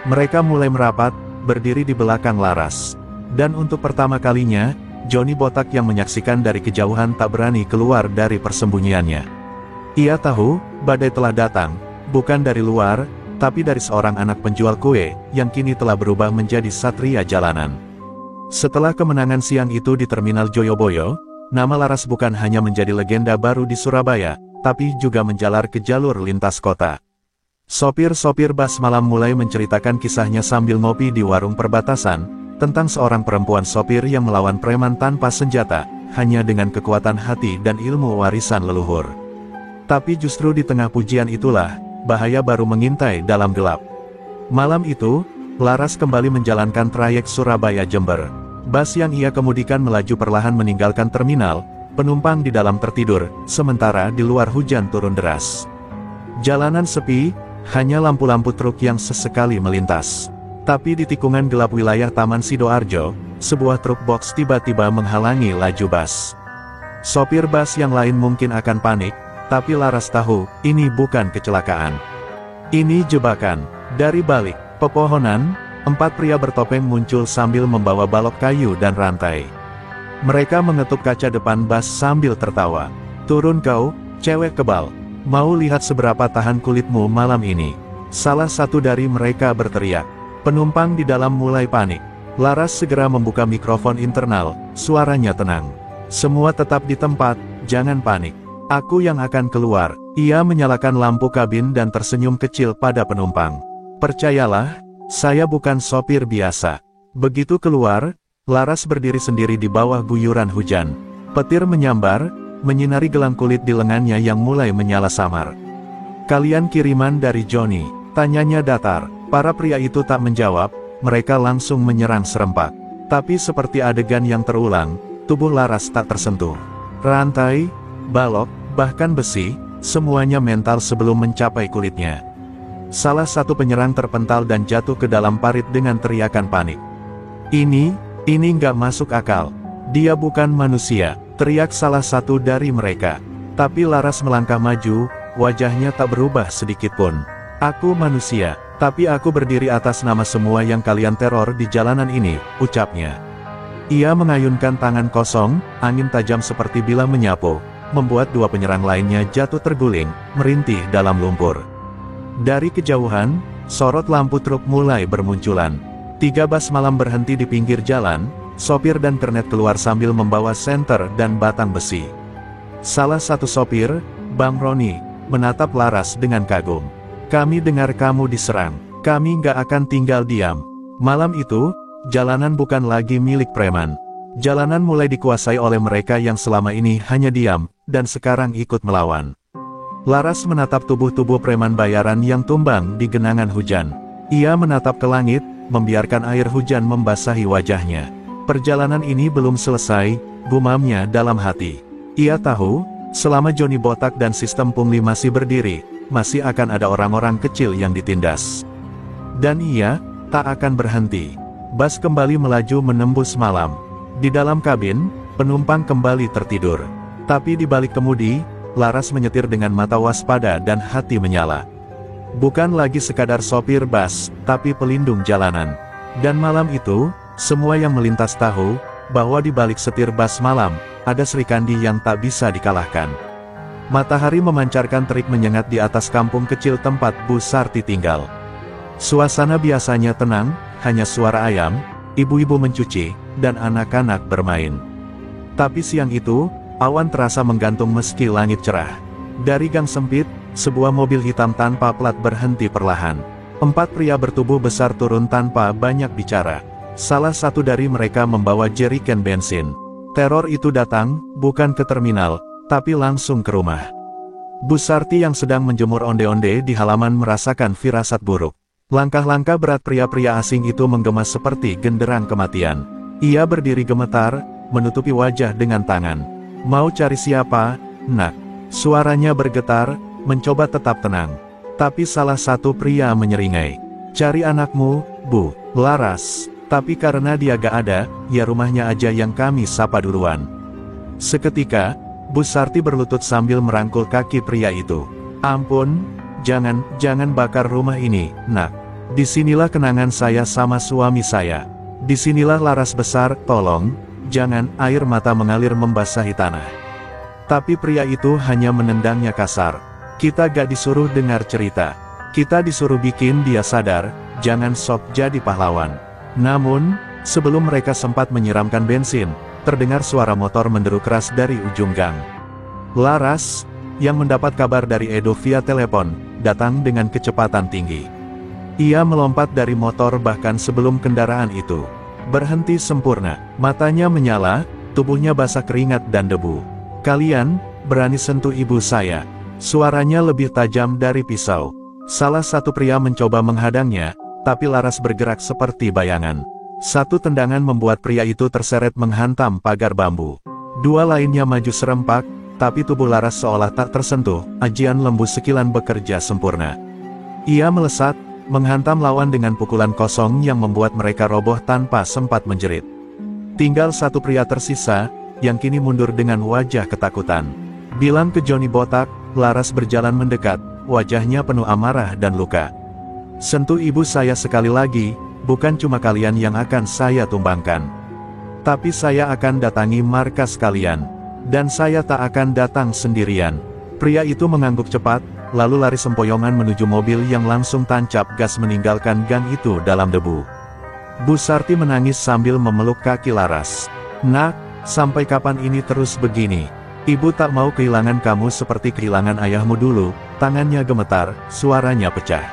Mereka mulai merapat, berdiri di belakang Laras. Dan untuk pertama kalinya, Joni botak yang menyaksikan dari kejauhan tak berani keluar dari persembunyiannya. Ia tahu, badai telah datang, bukan dari luar, tapi dari seorang anak penjual kue, yang kini telah berubah menjadi satria jalanan. Setelah kemenangan siang itu di terminal Joyoboyo, nama Laras bukan hanya menjadi legenda baru di Surabaya, tapi juga menjalar ke jalur lintas kota. Sopir-sopir bas malam mulai menceritakan kisahnya sambil ngopi di warung perbatasan, tentang seorang perempuan sopir yang melawan preman tanpa senjata, hanya dengan kekuatan hati dan ilmu warisan leluhur. Tapi justru di tengah pujian itulah, bahaya baru mengintai dalam gelap. Malam itu, Laras kembali menjalankan trayek Surabaya-Jember. Bas yang ia kemudikan melaju perlahan meninggalkan terminal, penumpang di dalam tertidur, sementara di luar hujan turun deras. Jalanan sepi, hanya lampu-lampu truk yang sesekali melintas. Tapi di tikungan gelap wilayah Taman Sidoarjo, sebuah truk box tiba-tiba menghalangi laju bas. Sopir bas yang lain mungkin akan panik, tapi Laras tahu, ini bukan kecelakaan. Ini jebakan. Dari balik pepohonan, 4 pria bertopeng muncul sambil membawa balok kayu dan rantai. Mereka mengetuk kaca depan bas sambil tertawa. "Turun kau, cewek kebal. Mau lihat seberapa tahan kulitmu malam ini?" Salah satu dari mereka berteriak. Penumpang di dalam mulai panik. Laras segera membuka mikrofon internal, suaranya tenang. "Semua tetap di tempat, jangan panik. Aku yang akan keluar." Ia menyalakan lampu kabin dan tersenyum kecil pada penumpang. "Percayalah, saya bukan sopir biasa." Begitu keluar, Laras berdiri sendiri di bawah guyuran hujan. Petir menyambar, menyinari gelang kulit di lengannya yang mulai menyala samar. "Kalian kiriman dari Joni?" tanyanya datar. Para pria itu tak menjawab, mereka langsung menyerang serempak. Tapi seperti adegan yang terulang, tubuh Laras tak tersentuh. Rantai, balok, bahkan besi, semuanya mental sebelum mencapai kulitnya. Salah satu penyerang terpental dan jatuh ke dalam parit dengan teriakan panik. Ini nggak masuk akal. Dia bukan manusia, teriak salah satu dari mereka. Tapi Laras melangkah maju, wajahnya tak berubah sedikit pun. Aku manusia, tapi aku berdiri atas nama semua yang kalian teror di jalanan ini, ucapnya. Ia mengayunkan tangan kosong, angin tajam seperti bilah menyapu, membuat dua penyerang lainnya jatuh terguling, merintih dalam lumpur. Dari kejauhan, sorot lampu truk mulai bermunculan. 3 bas malam berhenti di pinggir jalan, sopir dan kernet keluar sambil membawa senter dan batang besi. Salah satu sopir, Bang Roni, menatap Laras dengan kagum. Kami dengar kamu diserang, kami nggak akan tinggal diam. Malam itu, jalanan bukan lagi milik preman. Jalanan mulai dikuasai oleh mereka yang selama ini hanya diam, dan sekarang ikut melawan. Laras menatap tubuh-tubuh preman bayaran yang tumbang di genangan hujan. Ia menatap ke langit, membiarkan air hujan membasahi wajahnya. Perjalanan ini belum selesai, gumamnya dalam hati. Ia tahu, selama Johnny Botak dan sistem pungli masih berdiri, masih akan ada orang-orang kecil yang ditindas. Dan ia tak akan berhenti. Bas kembali melaju menembus malam. Di dalam kabin, penumpang kembali tertidur. Tapi di balik kemudi, Laras menyetir dengan mata waspada dan hati menyala. Bukan lagi sekadar sopir bas, tapi pelindung jalanan. Dan malam itu, semua yang melintas tahu, bahwa di balik setir bas malam, ada Srikandi yang tak bisa dikalahkan. Matahari memancarkan terik menyengat di atas kampung kecil tempat Bu Sarti tinggal. Suasana biasanya tenang, hanya suara ayam, ibu-ibu mencuci, dan anak-anak bermain. Tapi siang itu, awan terasa menggantung meski langit cerah. Dari gang sempit, sebuah mobil hitam tanpa plat berhenti perlahan. 4 pria bertubuh besar turun tanpa banyak bicara. Salah satu dari mereka membawa jeriken bensin. Teror itu datang, bukan ke terminal, tapi langsung ke rumah. Bu Sarti yang sedang menjemur onde-onde di halaman merasakan firasat buruk. Langkah-langkah berat pria-pria asing itu menggema seperti genderang kematian. Ia berdiri gemetar, menutupi wajah dengan tangan. Mau cari siapa, nak? Suaranya bergetar, mencoba tetap tenang. Tapi salah satu pria menyeringai. Cari anakmu, Bu. Laras. Tapi karena dia gak ada, ya rumahnya aja yang kami sapa duluan. Seketika, Bu Sarti berlutut sambil merangkul kaki pria itu. Ampun, jangan bakar rumah ini, nak. Disinilah kenangan saya sama suami saya. Disinilah Laras besar, tolong, jangan. Air mata mengalir membasahi tanah. Tapi pria itu hanya menendangnya kasar. Kita gak disuruh dengar cerita. Kita disuruh bikin dia sadar, jangan sok jadi pahlawan. Namun, sebelum mereka sempat menyiramkan bensin, terdengar suara motor menderu keras dari ujung gang. Laras, yang mendapat kabar dari Edo via telepon, datang dengan kecepatan tinggi. Ia melompat dari motor bahkan sebelum kendaraan itu berhenti sempurna. Matanya menyala, tubuhnya basah keringat dan debu. Kalian, berani sentuh ibu saya. Suaranya lebih tajam dari pisau. Salah satu pria mencoba menghadangnya, tapi Laras bergerak seperti bayangan. Satu tendangan membuat pria itu terseret menghantam pagar bambu. 2 lainnya maju serempak, tapi tubuh Laras seolah tak tersentuh, ajian lembu sekilan bekerja sempurna. Ia melesat, menghantam lawan dengan pukulan kosong yang membuat mereka roboh tanpa sempat menjerit. Tinggal satu pria tersisa, yang kini mundur dengan wajah ketakutan. Bilang ke Johnny Botak, Laras berjalan mendekat, wajahnya penuh amarah dan luka. Sentuh ibu saya sekali lagi, bukan cuma kalian yang akan saya tumbangkan. Tapi saya akan datangi markas kalian. Dan saya tak akan datang sendirian. Pria itu mengangguk cepat, lalu lari sempoyongan menuju mobil yang langsung tancap gas meninggalkan gang itu dalam debu. Bu Sarti menangis sambil memeluk kaki Laras. Nak, sampai kapan ini terus begini? Ibu tak mau kehilangan kamu seperti kehilangan ayahmu dulu. Tangannya gemetar, suaranya pecah.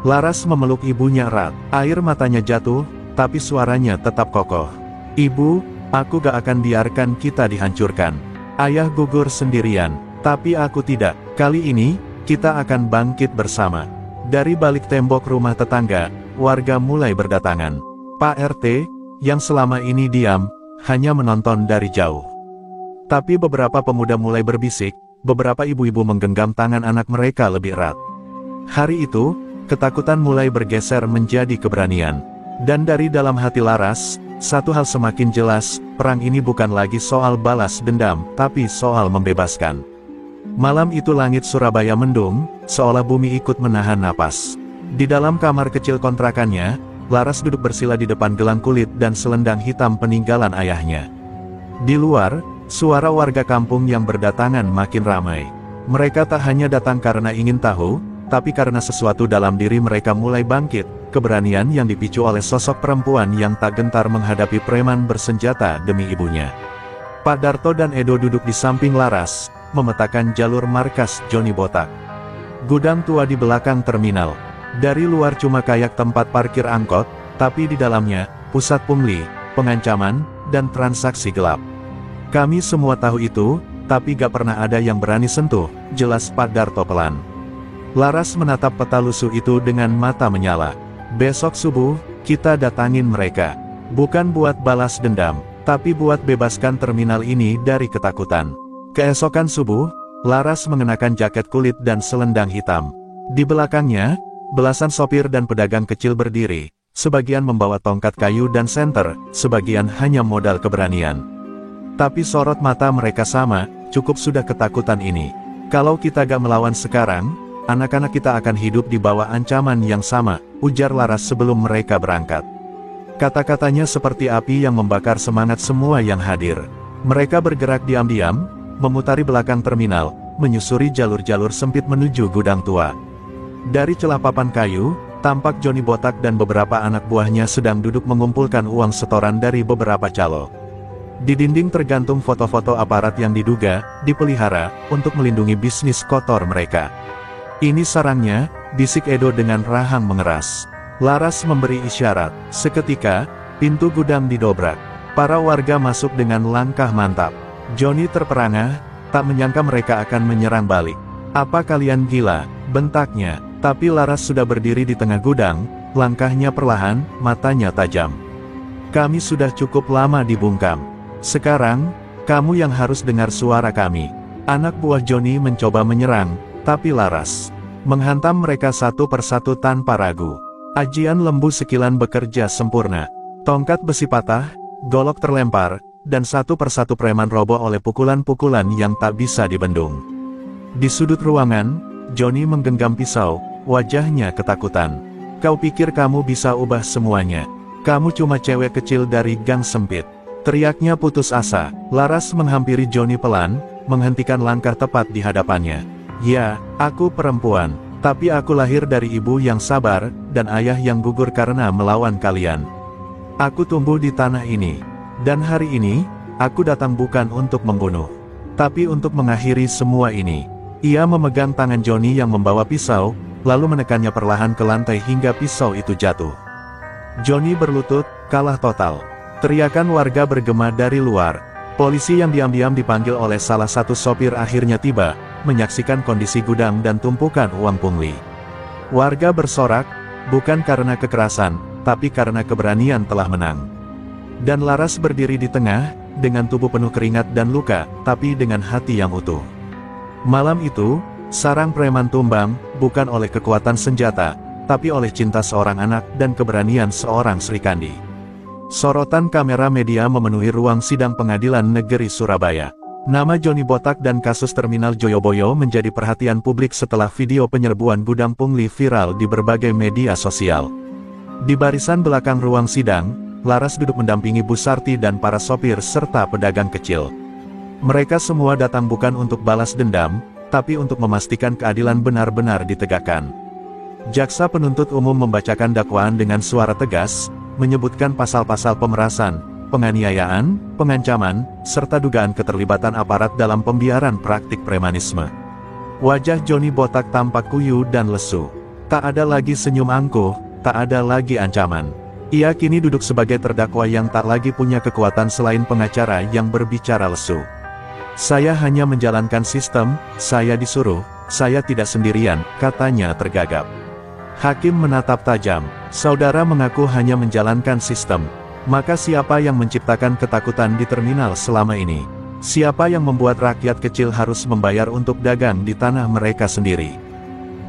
Laras memeluk ibunya erat, air matanya jatuh, tapi suaranya tetap kokoh. Ibu, aku gak akan biarkan kita dihancurkan. Ayah gugur sendirian, tapi aku tidak. Kali ini, kita akan bangkit bersama. Dari balik tembok rumah tetangga, warga mulai berdatangan. Pak RT, yang selama ini diam, hanya menonton dari jauh. Tapi beberapa pemuda mulai berbisik, beberapa ibu-ibu menggenggam tangan anak mereka lebih erat. Hari itu, ketakutan mulai bergeser menjadi keberanian. Dan dari dalam hati Laras, satu hal semakin jelas, perang ini bukan lagi soal balas dendam, tapi soal membebaskan. Malam itu langit Surabaya mendung, seolah bumi ikut menahan napas. Di dalam kamar kecil kontrakannya, Laras duduk bersila di depan gelang kulit dan selendang hitam peninggalan ayahnya. Di luar, suara warga kampung yang berdatangan makin ramai. Mereka tak hanya datang karena ingin tahu, tapi karena sesuatu dalam diri mereka mulai bangkit, keberanian yang dipicu oleh sosok perempuan yang tak gentar menghadapi preman bersenjata demi ibunya. Pak Darto dan Edo duduk di samping Laras, memetakan jalur markas Johnny Botak. Gudang tua di belakang terminal. Dari luar cuma kayak tempat parkir angkot, tapi di dalamnya, pusat pungli, pengancaman, dan transaksi gelap. Kami semua tahu itu, tapi gak pernah ada yang berani sentuh, jelas Pak Darto pelan. Laras menatap peta lusuh itu dengan mata menyala. Besok subuh, kita datangin mereka. Bukan buat balas dendam, tapi buat bebaskan terminal ini dari ketakutan. Keesokan subuh, Laras mengenakan jaket kulit dan selendang hitam. Di belakangnya, belasan sopir dan pedagang kecil berdiri, sebagian membawa tongkat kayu dan senter, sebagian hanya modal keberanian. Tapi sorot mata mereka sama, cukup sudah ketakutan ini. Kalau kita gak melawan sekarang, anak-anak kita akan hidup di bawah ancaman yang sama, ujar Laras sebelum mereka berangkat. Kata-katanya seperti api yang membakar semangat semua yang hadir. Mereka bergerak diam-diam, memutari belakang terminal, menyusuri jalur-jalur sempit menuju gudang tua. Dari celah papan kayu, tampak Johnny Botak dan beberapa anak buahnya sedang duduk mengumpulkan uang setoran dari beberapa calo. Di dinding tergantung foto-foto aparat yang diduga dipelihara untuk melindungi bisnis kotor mereka. Ini sarangnya, bisik Edo dengan rahang mengeras. Laras memberi isyarat. Seketika, pintu gudang didobrak. Para warga masuk dengan langkah mantap. Johnny terperangah, tak menyangka mereka akan menyerang balik. Apa kalian gila? Bentaknya. Tapi Laras sudah berdiri di tengah gudang, langkahnya perlahan, matanya tajam. Kami sudah cukup lama dibungkam. Sekarang, kamu yang harus dengar suara kami. Anak buah Johnny mencoba menyerang, tapi Laras menghantam mereka satu persatu tanpa ragu. Ajian lembu sekilan bekerja sempurna. Tongkat besi patah, golok terlempar, dan satu persatu preman roboh oleh pukulan-pukulan yang tak bisa dibendung. Di sudut ruangan, Johnny menggenggam pisau, wajahnya ketakutan. Kau pikir kamu bisa ubah semuanya? Kamu cuma cewek kecil dari gang sempit. Teriaknya putus asa. Laras menghampiri Johnny pelan, menghentikan langkah tepat di hadapannya. Ya, aku perempuan, tapi aku lahir dari ibu yang sabar, dan ayah yang gugur karena melawan kalian. Aku tumbuh di tanah ini. Dan hari ini, aku datang bukan untuk membunuh, tapi untuk mengakhiri semua ini. Ia memegang tangan Johnny yang membawa pisau, lalu menekannya perlahan ke lantai hingga pisau itu jatuh. Johnny berlutut, kalah total. Teriakan warga bergema dari luar. Polisi yang diam-diam dipanggil oleh salah satu sopir akhirnya tiba, menyaksikan kondisi gudang dan tumpukan uang pungli. Warga bersorak, bukan karena kekerasan, tapi karena keberanian telah menang. Dan Laras berdiri di tengah, dengan tubuh penuh keringat dan luka, tapi dengan hati yang utuh. Malam itu, sarang preman tumbang, bukan oleh kekuatan senjata, tapi oleh cinta seorang anak dan keberanian seorang Srikandi. Sorotan kamera media memenuhi ruang sidang pengadilan negeri Surabaya. Nama Johnny Botak dan kasus terminal Joyoboyo menjadi perhatian publik setelah video penyerbuan gudang pungli viral di berbagai media sosial. Di barisan belakang ruang sidang, Laras duduk mendampingi Bu Sarti dan para sopir serta pedagang kecil. Mereka semua datang bukan untuk balas dendam, tapi untuk memastikan keadilan benar-benar ditegakkan. Jaksa penuntut umum membacakan dakwaan dengan suara tegas, menyebutkan pasal-pasal pemerasan, penganiayaan, pengancaman, serta dugaan keterlibatan aparat dalam pembiaran praktik premanisme. Wajah Johnny Botak tampak kuyu dan lesu. Tak ada lagi senyum angkuh, tak ada lagi ancaman. Ia kini duduk sebagai terdakwa yang tak lagi punya kekuatan selain pengacara yang berbicara lesu. Saya hanya menjalankan sistem, saya disuruh, saya tidak sendirian, katanya tergagap. Hakim menatap tajam. Saudara mengaku hanya menjalankan sistem. Maka siapa yang menciptakan ketakutan di terminal selama ini? Siapa yang membuat rakyat kecil harus membayar untuk dagang di tanah mereka sendiri?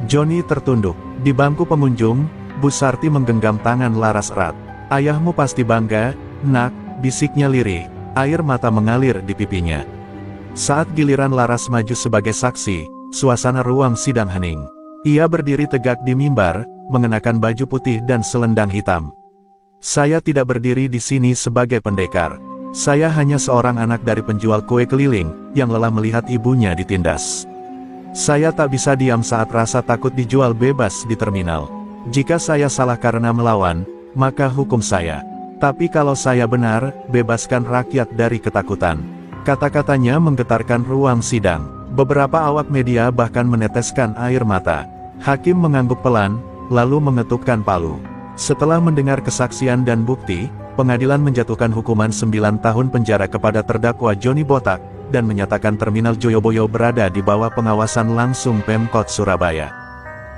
Johnny tertunduk. Di bangku pengunjung, Bu Sarti menggenggam tangan Laras erat. "Ayahmu pasti bangga, nak," bisiknya lirih. Air mata mengalir di pipinya. Saat giliran Laras maju sebagai saksi, suasana ruang sidang hening. Ia berdiri tegak di mimbar, mengenakan baju putih dan selendang hitam. "Saya tidak berdiri di sini sebagai pendekar. Saya hanya seorang anak dari penjual kue keliling, yang lelah melihat ibunya ditindas. Saya tak bisa diam saat rasa takut dijual bebas di terminal. Jika saya salah karena melawan, maka hukum saya. Tapi kalau saya benar, bebaskan rakyat dari ketakutan." Kata-katanya menggetarkan ruang sidang. Beberapa awak media bahkan meneteskan air mata. Hakim mengangguk pelan, lalu mengetukkan palu. Setelah mendengar kesaksian dan bukti, pengadilan menjatuhkan hukuman 9 tahun penjara kepada terdakwa Johnny Botak, dan menyatakan Terminal Joyoboyo berada di bawah pengawasan langsung Pemkot Surabaya.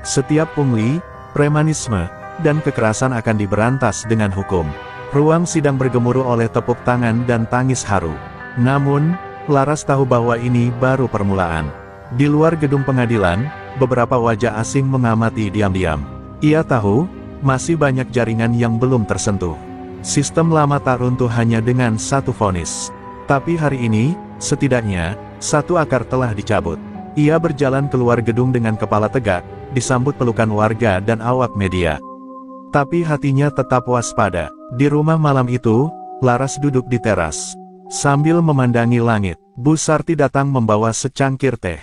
Setiap pungli, premanisme, dan kekerasan akan diberantas dengan hukum. Ruang sidang bergemuruh oleh tepuk tangan dan tangis haru. Namun, Laras tahu bahwa ini baru permulaan. Di luar gedung pengadilan, beberapa wajah asing mengamati diam-diam. Ia tahu, masih banyak jaringan yang belum tersentuh. Sistem lama tak runtuh hanya dengan satu vonis. Tapi hari ini, setidaknya, satu akar telah dicabut. Ia berjalan keluar gedung dengan kepala tegak, disambut pelukan warga dan awak media. Tapi hatinya tetap waspada. Di rumah malam itu, Laras duduk di teras. Sambil memandangi langit, Bu Sarti datang membawa secangkir teh.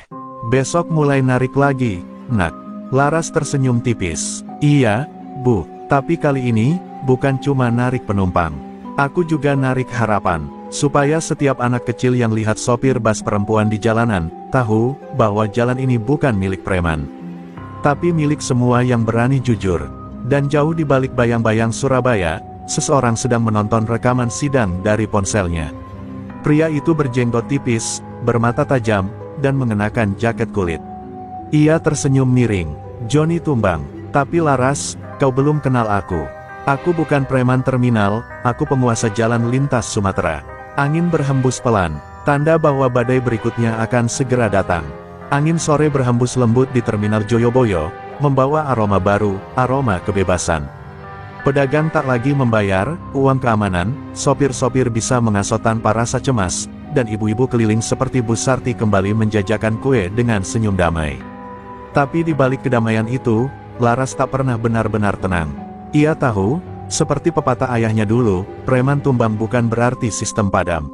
"Besok mulai narik lagi, nak." Laras tersenyum tipis. "Iya, Bu, tapi kali ini, bukan cuma narik penumpang. Aku juga narik harapan. Supaya setiap anak kecil yang lihat sopir bas perempuan di jalanan, tahu, bahwa jalan ini bukan milik preman. Tapi milik semua yang berani jujur." Dan jauh di balik bayang-bayang Surabaya, seseorang sedang menonton rekaman sidang dari ponselnya. Pria itu berjenggot tipis, bermata tajam, dan mengenakan jaket kulit. Ia tersenyum miring. "Johnny tumbang. Tapi Laras, kau belum kenal aku. Aku bukan preman terminal, aku penguasa jalan lintas Sumatera." Angin berhembus pelan, tanda bahwa badai berikutnya akan segera datang. Angin sore berhembus lembut di Terminal Joyoboyo, membawa aroma baru, aroma kebebasan. Pedagang tak lagi membayar uang keamanan, sopir-sopir bisa mengaso tanpa rasa cemas, dan ibu-ibu keliling seperti Bu Sarti kembali menjajakan kue dengan senyum damai. Tapi di balik kedamaian itu, Laras tak pernah benar-benar tenang. Ia tahu, seperti pepatah ayahnya dulu, preman tumbang bukan berarti sistem padam.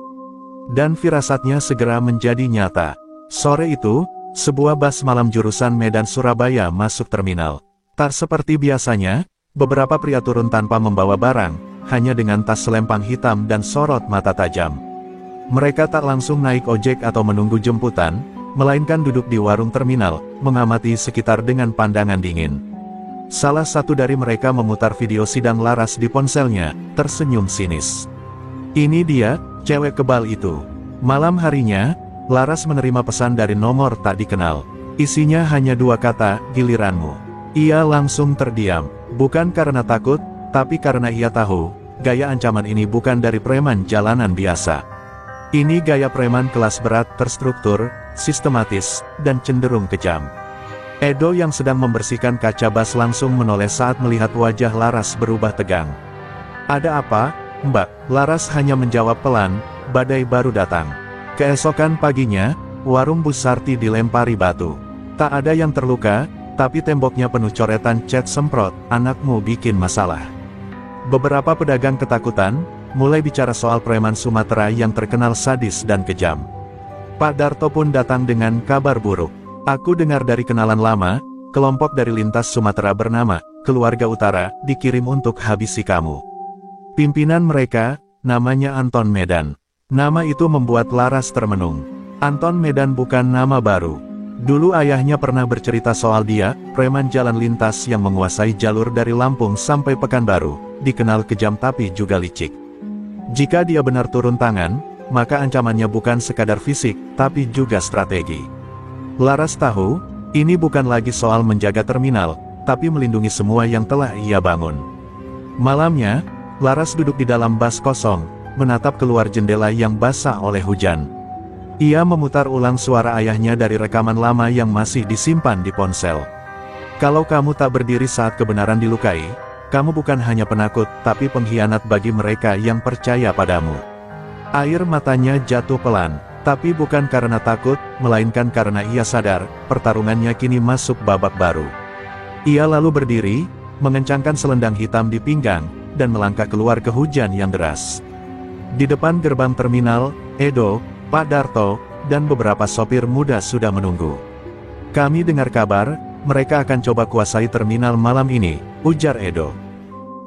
Dan firasatnya segera menjadi nyata. Sore itu, sebuah bas malam jurusan Medan Surabaya masuk terminal. Tak seperti biasanya, beberapa pria turun tanpa membawa barang, hanya dengan tas selempang hitam dan sorot mata tajam. Mereka tak langsung naik ojek atau menunggu jemputan, melainkan duduk di warung terminal, mengamati sekitar dengan pandangan dingin. Salah satu dari mereka memutar video sidang Laras di ponselnya, tersenyum sinis. "Ini dia, cewek kebal itu." Malam harinya, Laras menerima pesan dari nomor tak dikenal. Isinya hanya 2 kata, "Giliranmu." Ia langsung terdiam, bukan karena takut, tapi karena ia tahu, gaya ancaman ini bukan dari preman jalanan biasa. Ini gaya preman kelas berat, terstruktur, sistematis, dan cenderung kejam. Edo yang sedang membersihkan kaca bas langsung menoleh saat melihat wajah Laras berubah tegang. "Ada apa, Mbak?" Laras hanya menjawab pelan, "Badai baru datang." Keesokan paginya, warung Bu Sarti dilempari batu. Tak ada yang terluka, tapi temboknya penuh coretan cat semprot, "Anakmu bikin masalah." Beberapa pedagang ketakutan, mulai bicara soal preman Sumatera yang terkenal sadis dan kejam. Pak Darto pun datang dengan kabar buruk. "Aku dengar dari kenalan lama, kelompok dari lintas Sumatera bernama Keluarga Utara, dikirim untuk habisi kamu. Pimpinan mereka, namanya Anton Medan." Nama itu membuat Laras termenung. Anton Medan bukan nama baru. Dulu ayahnya pernah bercerita soal dia, preman jalan lintas yang menguasai jalur dari Lampung sampai Pekanbaru, dikenal kejam tapi juga licik. Jika dia benar turun tangan, maka ancamannya bukan sekadar fisik, tapi juga strategi. Laras tahu, ini bukan lagi soal menjaga terminal, tapi melindungi semua yang telah ia bangun. Malamnya, Laras duduk di dalam bas kosong, menatap keluar jendela yang basah oleh hujan. Ia memutar ulang suara ayahnya dari rekaman lama yang masih disimpan di ponsel. Kalau kamu tak berdiri saat kebenaran dilukai, kamu bukan hanya penakut, tapi pengkhianat bagi mereka yang percaya padamu. Air matanya jatuh pelan, tapi bukan karena takut, melainkan karena ia sadar, pertarungannya kini masuk babak baru. Ia lalu berdiri, mengencangkan selendang hitam di pinggang, dan melangkah keluar ke hujan yang deras. Di depan gerbang terminal, Edo, Pak Darto, dan beberapa sopir muda sudah menunggu. Kami dengar kabar, mereka akan coba kuasai terminal malam ini, ujar Edo.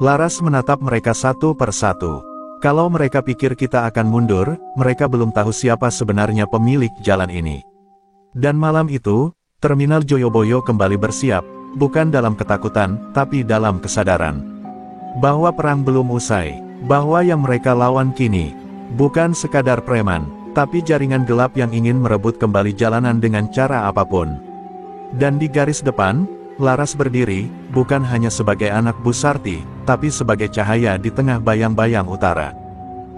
Laras menatap mereka satu per satu. Kalau mereka pikir kita akan mundur, mereka belum tahu siapa sebenarnya pemilik jalan ini. Dan malam itu, terminal Joyoboyo kembali bersiap, bukan dalam ketakutan, tapi dalam kesadaran. Bahwa perang belum usai, bahwa yang mereka lawan kini, bukan sekadar preman, tapi jaringan gelap yang ingin merebut kembali jalanan dengan cara apapun. Dan di garis depan, Laras berdiri, bukan hanya sebagai anak Bu Sarti, tapi sebagai cahaya di tengah bayang-bayang utara.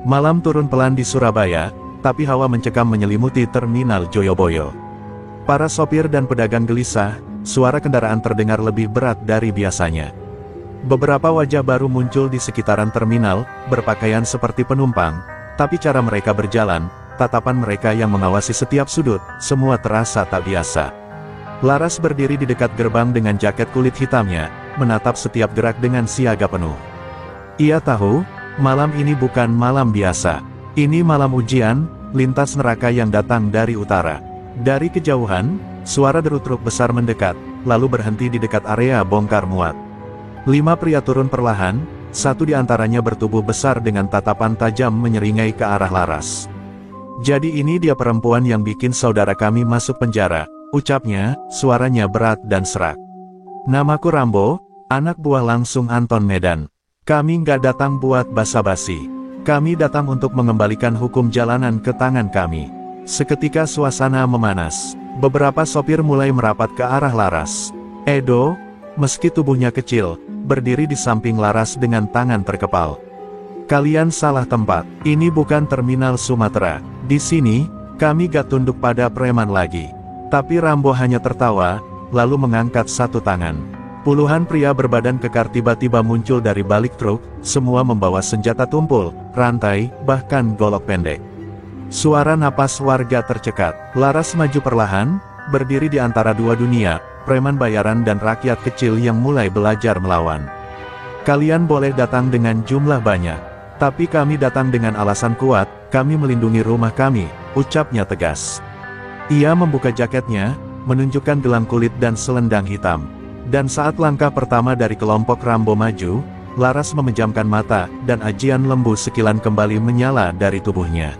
Malam turun pelan di Surabaya, tapi hawa mencekam menyelimuti terminal Joyoboyo. Para sopir dan pedagang gelisah, suara kendaraan terdengar lebih berat dari biasanya. Beberapa wajah baru muncul di sekitaran terminal, berpakaian seperti penumpang, tapi cara mereka berjalan, tatapan mereka yang mengawasi setiap sudut, semua terasa tak biasa. Laras berdiri di dekat gerbang dengan jaket kulit hitamnya, menatap setiap gerak dengan siaga penuh. Ia tahu, malam ini bukan malam biasa. Ini malam ujian, lintas neraka yang datang dari utara. Dari kejauhan, suara deru truk besar mendekat, lalu berhenti di dekat area bongkar muat. 5 pria turun perlahan, satu di antaranya bertubuh besar dengan tatapan tajam menyeringai ke arah Laras. "Jadi ini dia perempuan yang bikin saudara kami masuk penjara," ucapnya, suaranya berat dan serak. "Namaku Rambo, anak buah langsung Anton Medan. Kami nggak datang buat basa-basi. Kami datang untuk mengembalikan hukum jalanan ke tangan kami." Seketika suasana memanas. Beberapa sopir mulai merapat ke arah Laras. Edo, meski tubuhnya kecil, berdiri di samping Laras dengan tangan terkepal. "Kalian salah tempat. Ini bukan terminal Sumatera. Di sini, kami gak tunduk pada preman lagi." Tapi Rambo hanya tertawa, lalu mengangkat satu tangan. Puluhan pria berbadan kekar tiba-tiba muncul dari balik truk, semua membawa senjata tumpul, rantai, bahkan golok pendek. Suara napas warga tercekat. Laras maju perlahan, berdiri di antara dua dunia, preman bayaran dan rakyat kecil yang mulai belajar melawan. "Kalian boleh datang dengan jumlah banyak, tapi kami datang dengan alasan kuat, kami melindungi rumah kami," ucapnya tegas. Ia membuka jaketnya, menunjukkan gelang kulit dan selendang hitam. Dan saat langkah pertama dari kelompok Rambo maju, Laras memejamkan mata, dan ajian lembu sekilan kembali menyala dari tubuhnya.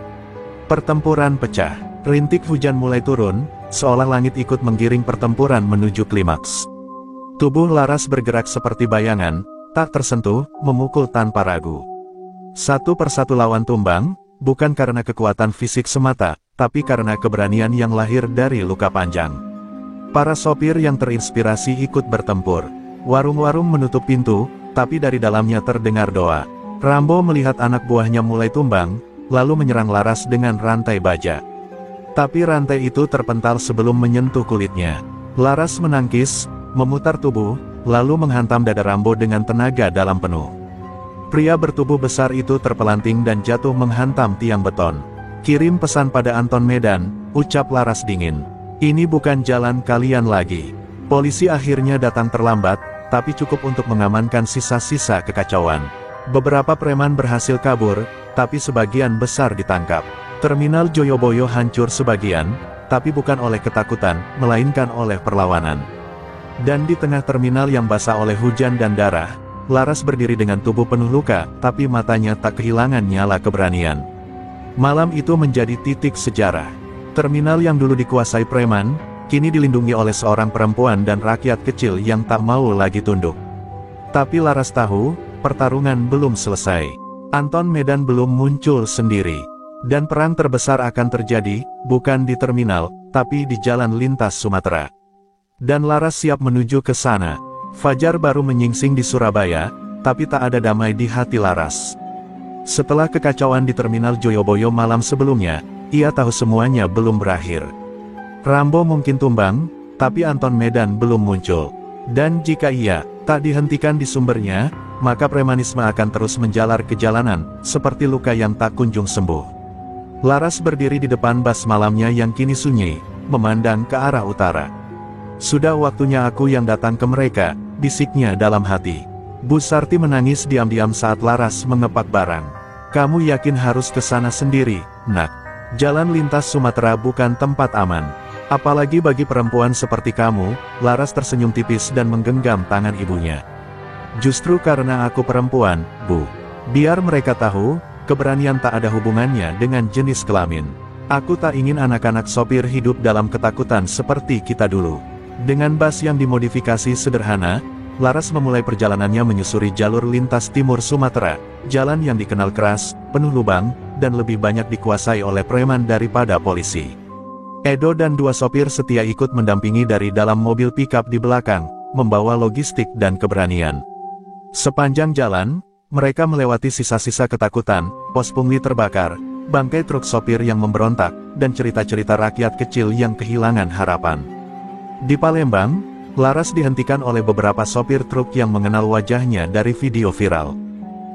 Pertempuran pecah. Rintik hujan mulai turun, seolah langit ikut menggiring pertempuran menuju klimaks. Tubuh Laras bergerak seperti bayangan, tak tersentuh, memukul tanpa ragu. Satu persatu lawan tumbang, bukan karena kekuatan fisik semata, tapi karena keberanian yang lahir dari luka panjang. Para sopir yang terinspirasi ikut bertempur. Warung-warung menutup pintu, tapi dari dalamnya terdengar doa. Rambo melihat anak buahnya mulai tumbang, lalu menyerang Laras dengan rantai baja. Tapi rantai itu terpental sebelum menyentuh kulitnya. Laras menangkis, memutar tubuh, lalu menghantam dada Rambo dengan tenaga dalam penuh. Pria bertubuh besar itu terpelanting dan jatuh menghantam tiang beton. "Kirim pesan pada Anton Medan," ucap Laras dingin. "Ini bukan jalan kalian lagi." Polisi akhirnya datang terlambat, tapi cukup untuk mengamankan sisa-sisa kekacauan. Beberapa preman berhasil kabur, tapi sebagian besar ditangkap. Terminal Joyoboyo hancur sebagian, tapi bukan oleh ketakutan, melainkan oleh perlawanan. Dan di tengah terminal yang basah oleh hujan dan darah, Laras berdiri dengan tubuh penuh luka, tapi matanya tak kehilangan nyala keberanian. Malam itu menjadi titik sejarah. Terminal yang dulu dikuasai preman, kini dilindungi oleh seorang perempuan dan rakyat kecil yang tak mau lagi tunduk. Tapi Laras tahu, pertarungan belum selesai. Anton Medan belum muncul sendiri. Dan perang terbesar akan terjadi, bukan di terminal, tapi di jalan lintas Sumatera. Dan Laras siap menuju ke sana. Fajar baru menyingsing di Surabaya, tapi tak ada damai di hati Laras. Setelah kekacauan di terminal Joyoboyo malam sebelumnya, ia tahu semuanya belum berakhir. Rambo mungkin tumbang, tapi Anton Medan belum muncul. Dan jika ia tak dihentikan di sumbernya, maka premanisme akan terus menjalar ke jalanan, seperti luka yang tak kunjung sembuh. Laras berdiri di depan bas malamnya yang kini sunyi, memandang ke arah utara. Sudah waktunya aku yang datang ke mereka, bisiknya dalam hati. Bu Sarti menangis diam-diam saat Laras mengepak barang. Kamu yakin harus ke sana sendiri, nak? Jalan lintas Sumatera bukan tempat aman. Apalagi bagi perempuan seperti kamu. Laras tersenyum tipis dan menggenggam tangan ibunya. Justru karena aku perempuan, Bu. Biar mereka tahu, keberanian tak ada hubungannya dengan jenis kelamin. Aku tak ingin anak-anak sopir hidup dalam ketakutan seperti kita dulu. Dengan bas yang dimodifikasi sederhana, Laras memulai perjalanannya menyusuri jalur lintas timur Sumatera, jalan yang dikenal keras, penuh lubang, dan lebih banyak dikuasai oleh preman daripada polisi. Edo dan 2 sopir setia ikut mendampingi dari dalam mobil pickup di belakang, membawa logistik dan keberanian. Sepanjang jalan, mereka melewati sisa-sisa ketakutan, pos pungli terbakar, bangkai truk sopir yang memberontak, dan cerita-cerita rakyat kecil yang kehilangan harapan. Di Palembang, Laras dihentikan oleh beberapa sopir truk yang mengenal wajahnya dari video viral.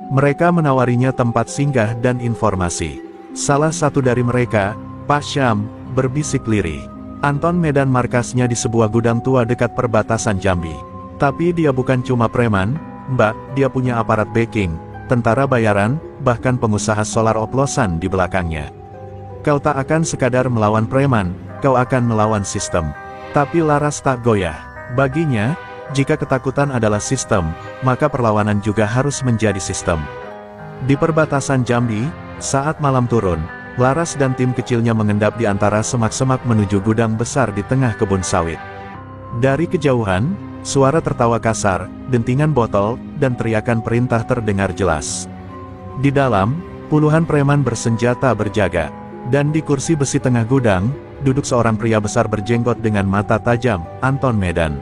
Mereka menawarinya tempat singgah dan informasi. Salah satu dari mereka, Pak Syam, berbisik lirih. Anton Medan markasnya di sebuah gudang tua dekat perbatasan Jambi. Tapi dia bukan cuma preman, Mbak, dia punya aparat backing, tentara bayaran, bahkan pengusaha solar oplosan di belakangnya. Kau tak akan sekadar melawan preman, kau akan melawan sistem. Tapi Laras tak goyah. Baginya, jika ketakutan adalah sistem, maka perlawanan juga harus menjadi sistem. Di perbatasan Jambi, saat malam turun, Laras dan tim kecilnya mengendap di antara semak-semak menuju gudang besar di tengah kebun sawit. Dari kejauhan, suara tertawa kasar, dentingan botol, dan teriakan perintah terdengar jelas. Di dalam, puluhan preman bersenjata berjaga. Dan di kursi besi tengah gudang, duduk seorang pria besar berjenggot dengan mata tajam, Anton Medan.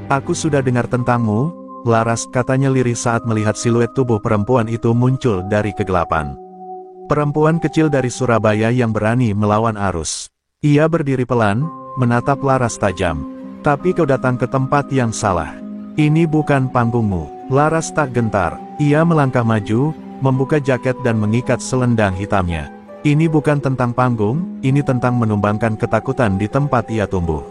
Aku sudah dengar tentangmu, Laras, katanya lirih saat melihat siluet tubuh perempuan itu muncul dari kegelapan. Perempuan kecil dari Surabaya yang berani melawan arus. Ia berdiri pelan, menatap Laras tajam. Tapi kau datang ke tempat yang salah. Ini bukan panggungmu. Laras tak gentar. Ia melangkah maju, membuka jaket dan mengikat selendang hitamnya. Ini bukan tentang panggung, ini tentang menumbangkan ketakutan di tempat ia tumbuh.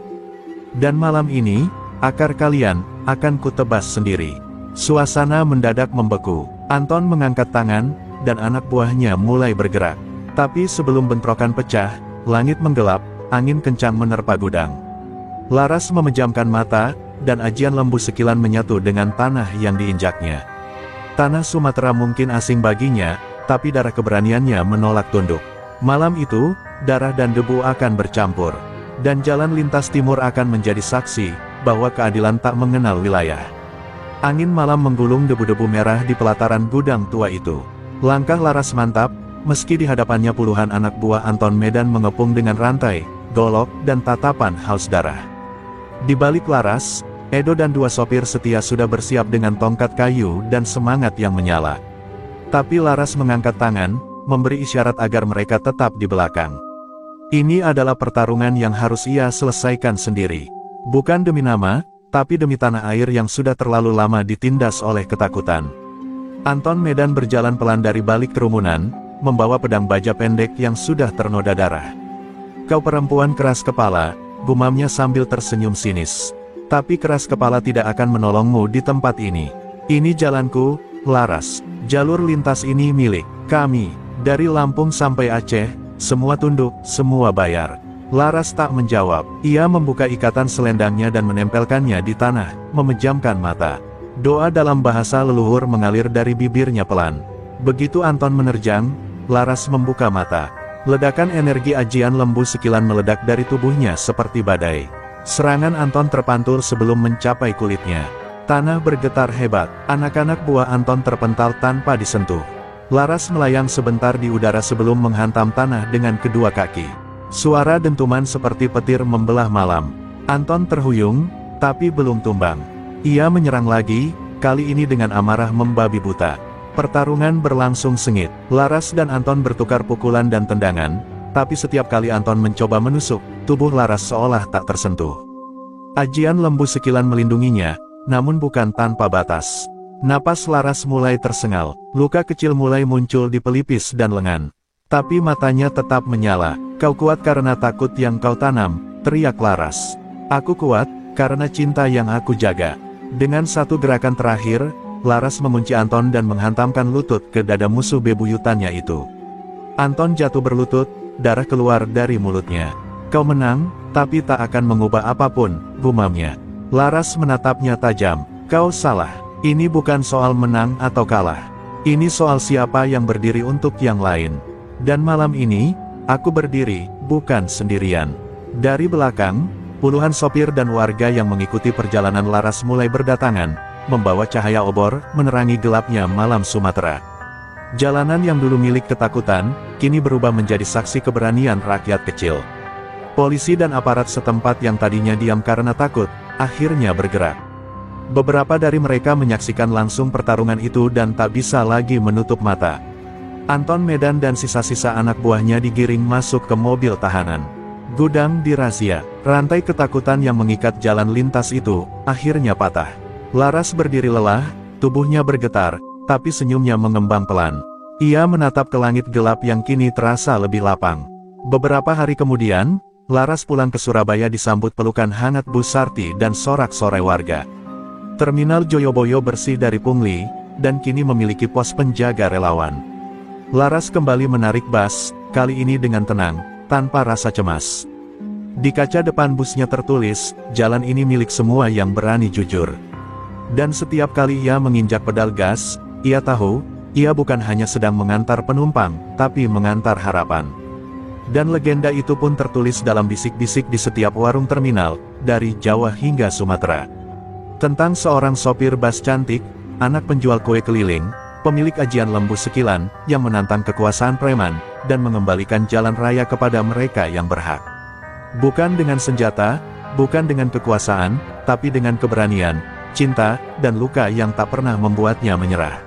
Dan malam ini, akar kalian akan kutebas sendiri. Suasana mendadak membeku. Anton mengangkat tangan, dan anak buahnya mulai bergerak. Tapi sebelum bentrokan pecah, langit menggelap, angin kencang menerpa gudang. Laras memejamkan mata, dan ajian lembu sekilan menyatu dengan tanah yang diinjaknya. Tanah Sumatera mungkin asing baginya, tapi darah keberaniannya menolak tunduk. Malam itu, darah dan debu akan bercampur. Dan jalan lintas timur akan menjadi saksi, bahwa keadilan tak mengenal wilayah. Angin malam menggulung debu-debu merah di pelataran gudang tua itu. Langkah Laras mantap, meski di hadapannya puluhan anak buah Anton Medan mengepung dengan rantai, golok, dan tatapan haus darah. Di balik Laras, Edo dan 2 sopir setia sudah bersiap dengan tongkat kayu dan semangat yang menyala. Tapi Laras mengangkat tangan, memberi isyarat agar mereka tetap di belakang. Ini adalah pertarungan yang harus ia selesaikan sendiri. Bukan demi nama, tapi demi tanah air yang sudah terlalu lama ditindas oleh ketakutan. Anton Medan berjalan pelan dari balik kerumunan, membawa pedang baja pendek yang sudah ternoda darah. Kau perempuan keras kepala, gumamnya sambil tersenyum sinis. Tapi keras kepala tidak akan menolongmu di tempat ini. Ini jalanku, Laras. Jalur lintas ini milik kami. Dari Lampung sampai Aceh, semua tunduk, semua bayar. Laras tak menjawab. Ia membuka ikatan selendangnya dan menempelkannya di tanah, memejamkan mata. Doa dalam bahasa leluhur mengalir dari bibirnya pelan. Begitu Anton menerjang, Laras membuka mata. Ledakan energi ajian lembu sekilan meledak dari tubuhnya seperti badai. Serangan Anton terpantul sebelum mencapai kulitnya. Tanah bergetar hebat. Anak-anak buah Anton terpental tanpa disentuh. Laras melayang sebentar di udara sebelum menghantam tanah dengan kedua kaki. Suara dentuman seperti petir membelah malam. Anton terhuyung, tapi belum tumbang. Ia menyerang lagi, kali ini dengan amarah membabi buta. Pertarungan berlangsung sengit. Laras dan Anton bertukar pukulan dan tendangan, tapi setiap kali Anton mencoba menusuk, tubuh Laras seolah tak tersentuh. Ajian lembu sekilan melindunginya, namun bukan tanpa batas. Napas Laras mulai tersengal, luka kecil mulai muncul di pelipis dan lengan. Tapi matanya tetap menyala. "Kau kuat karena takut yang kau tanam," teriak Laras. "Aku kuat, karena cinta yang aku jaga." Dengan satu gerakan terakhir, Laras mengunci Anton dan menghantamkan lutut ke dada musuh bebuyutannya itu. Anton jatuh berlutut, darah keluar dari mulutnya. "Kau menang, tapi tak akan mengubah apapun," gumamnya. Laras menatapnya tajam. "Kau salah. Ini bukan soal menang atau kalah. Ini soal siapa yang berdiri untuk yang lain. Dan malam ini, aku berdiri, bukan sendirian." Dari belakang, puluhan sopir dan warga yang mengikuti perjalanan Laras mulai berdatangan, membawa cahaya obor, menerangi gelapnya malam Sumatera. Jalanan yang dulu milik ketakutan, kini berubah menjadi saksi keberanian rakyat kecil. Polisi dan aparat setempat yang tadinya diam karena takut, akhirnya bergerak. Beberapa dari mereka menyaksikan langsung pertarungan itu dan tak bisa lagi menutup mata. Anton Medan dan sisa-sisa anak buahnya digiring masuk ke mobil tahanan. Gudang dirazia. Rantai ketakutan yang mengikat jalan lintas itu, akhirnya patah. Laras berdiri lelah, tubuhnya bergetar, tapi senyumnya mengembang pelan. Ia menatap ke langit gelap yang kini terasa lebih lapang. Beberapa hari kemudian, Laras pulang ke Surabaya disambut pelukan hangat Bu Sarti dan sorak-sorai warga. Terminal Joyoboyo bersih dari pungli, dan kini memiliki pos penjaga relawan. Laras kembali menarik bus, kali ini dengan tenang, tanpa rasa cemas. Di kaca depan busnya tertulis, "Jalan ini milik semua yang berani jujur." Dan setiap kali ia menginjak pedal gas, ia tahu, ia bukan hanya sedang mengantar penumpang, tapi mengantar harapan. Dan legenda itu pun tertulis dalam bisik-bisik di setiap warung terminal, dari Jawa hingga Sumatera. Tentang seorang sopir bus cantik, anak penjual kue keliling, pemilik ajian lembu sekilan, yang menantang kekuasaan preman, dan mengembalikan jalan raya kepada mereka yang berhak. Bukan dengan senjata, bukan dengan kekuasaan, tapi dengan keberanian, cinta, dan luka yang tak pernah membuatnya menyerah.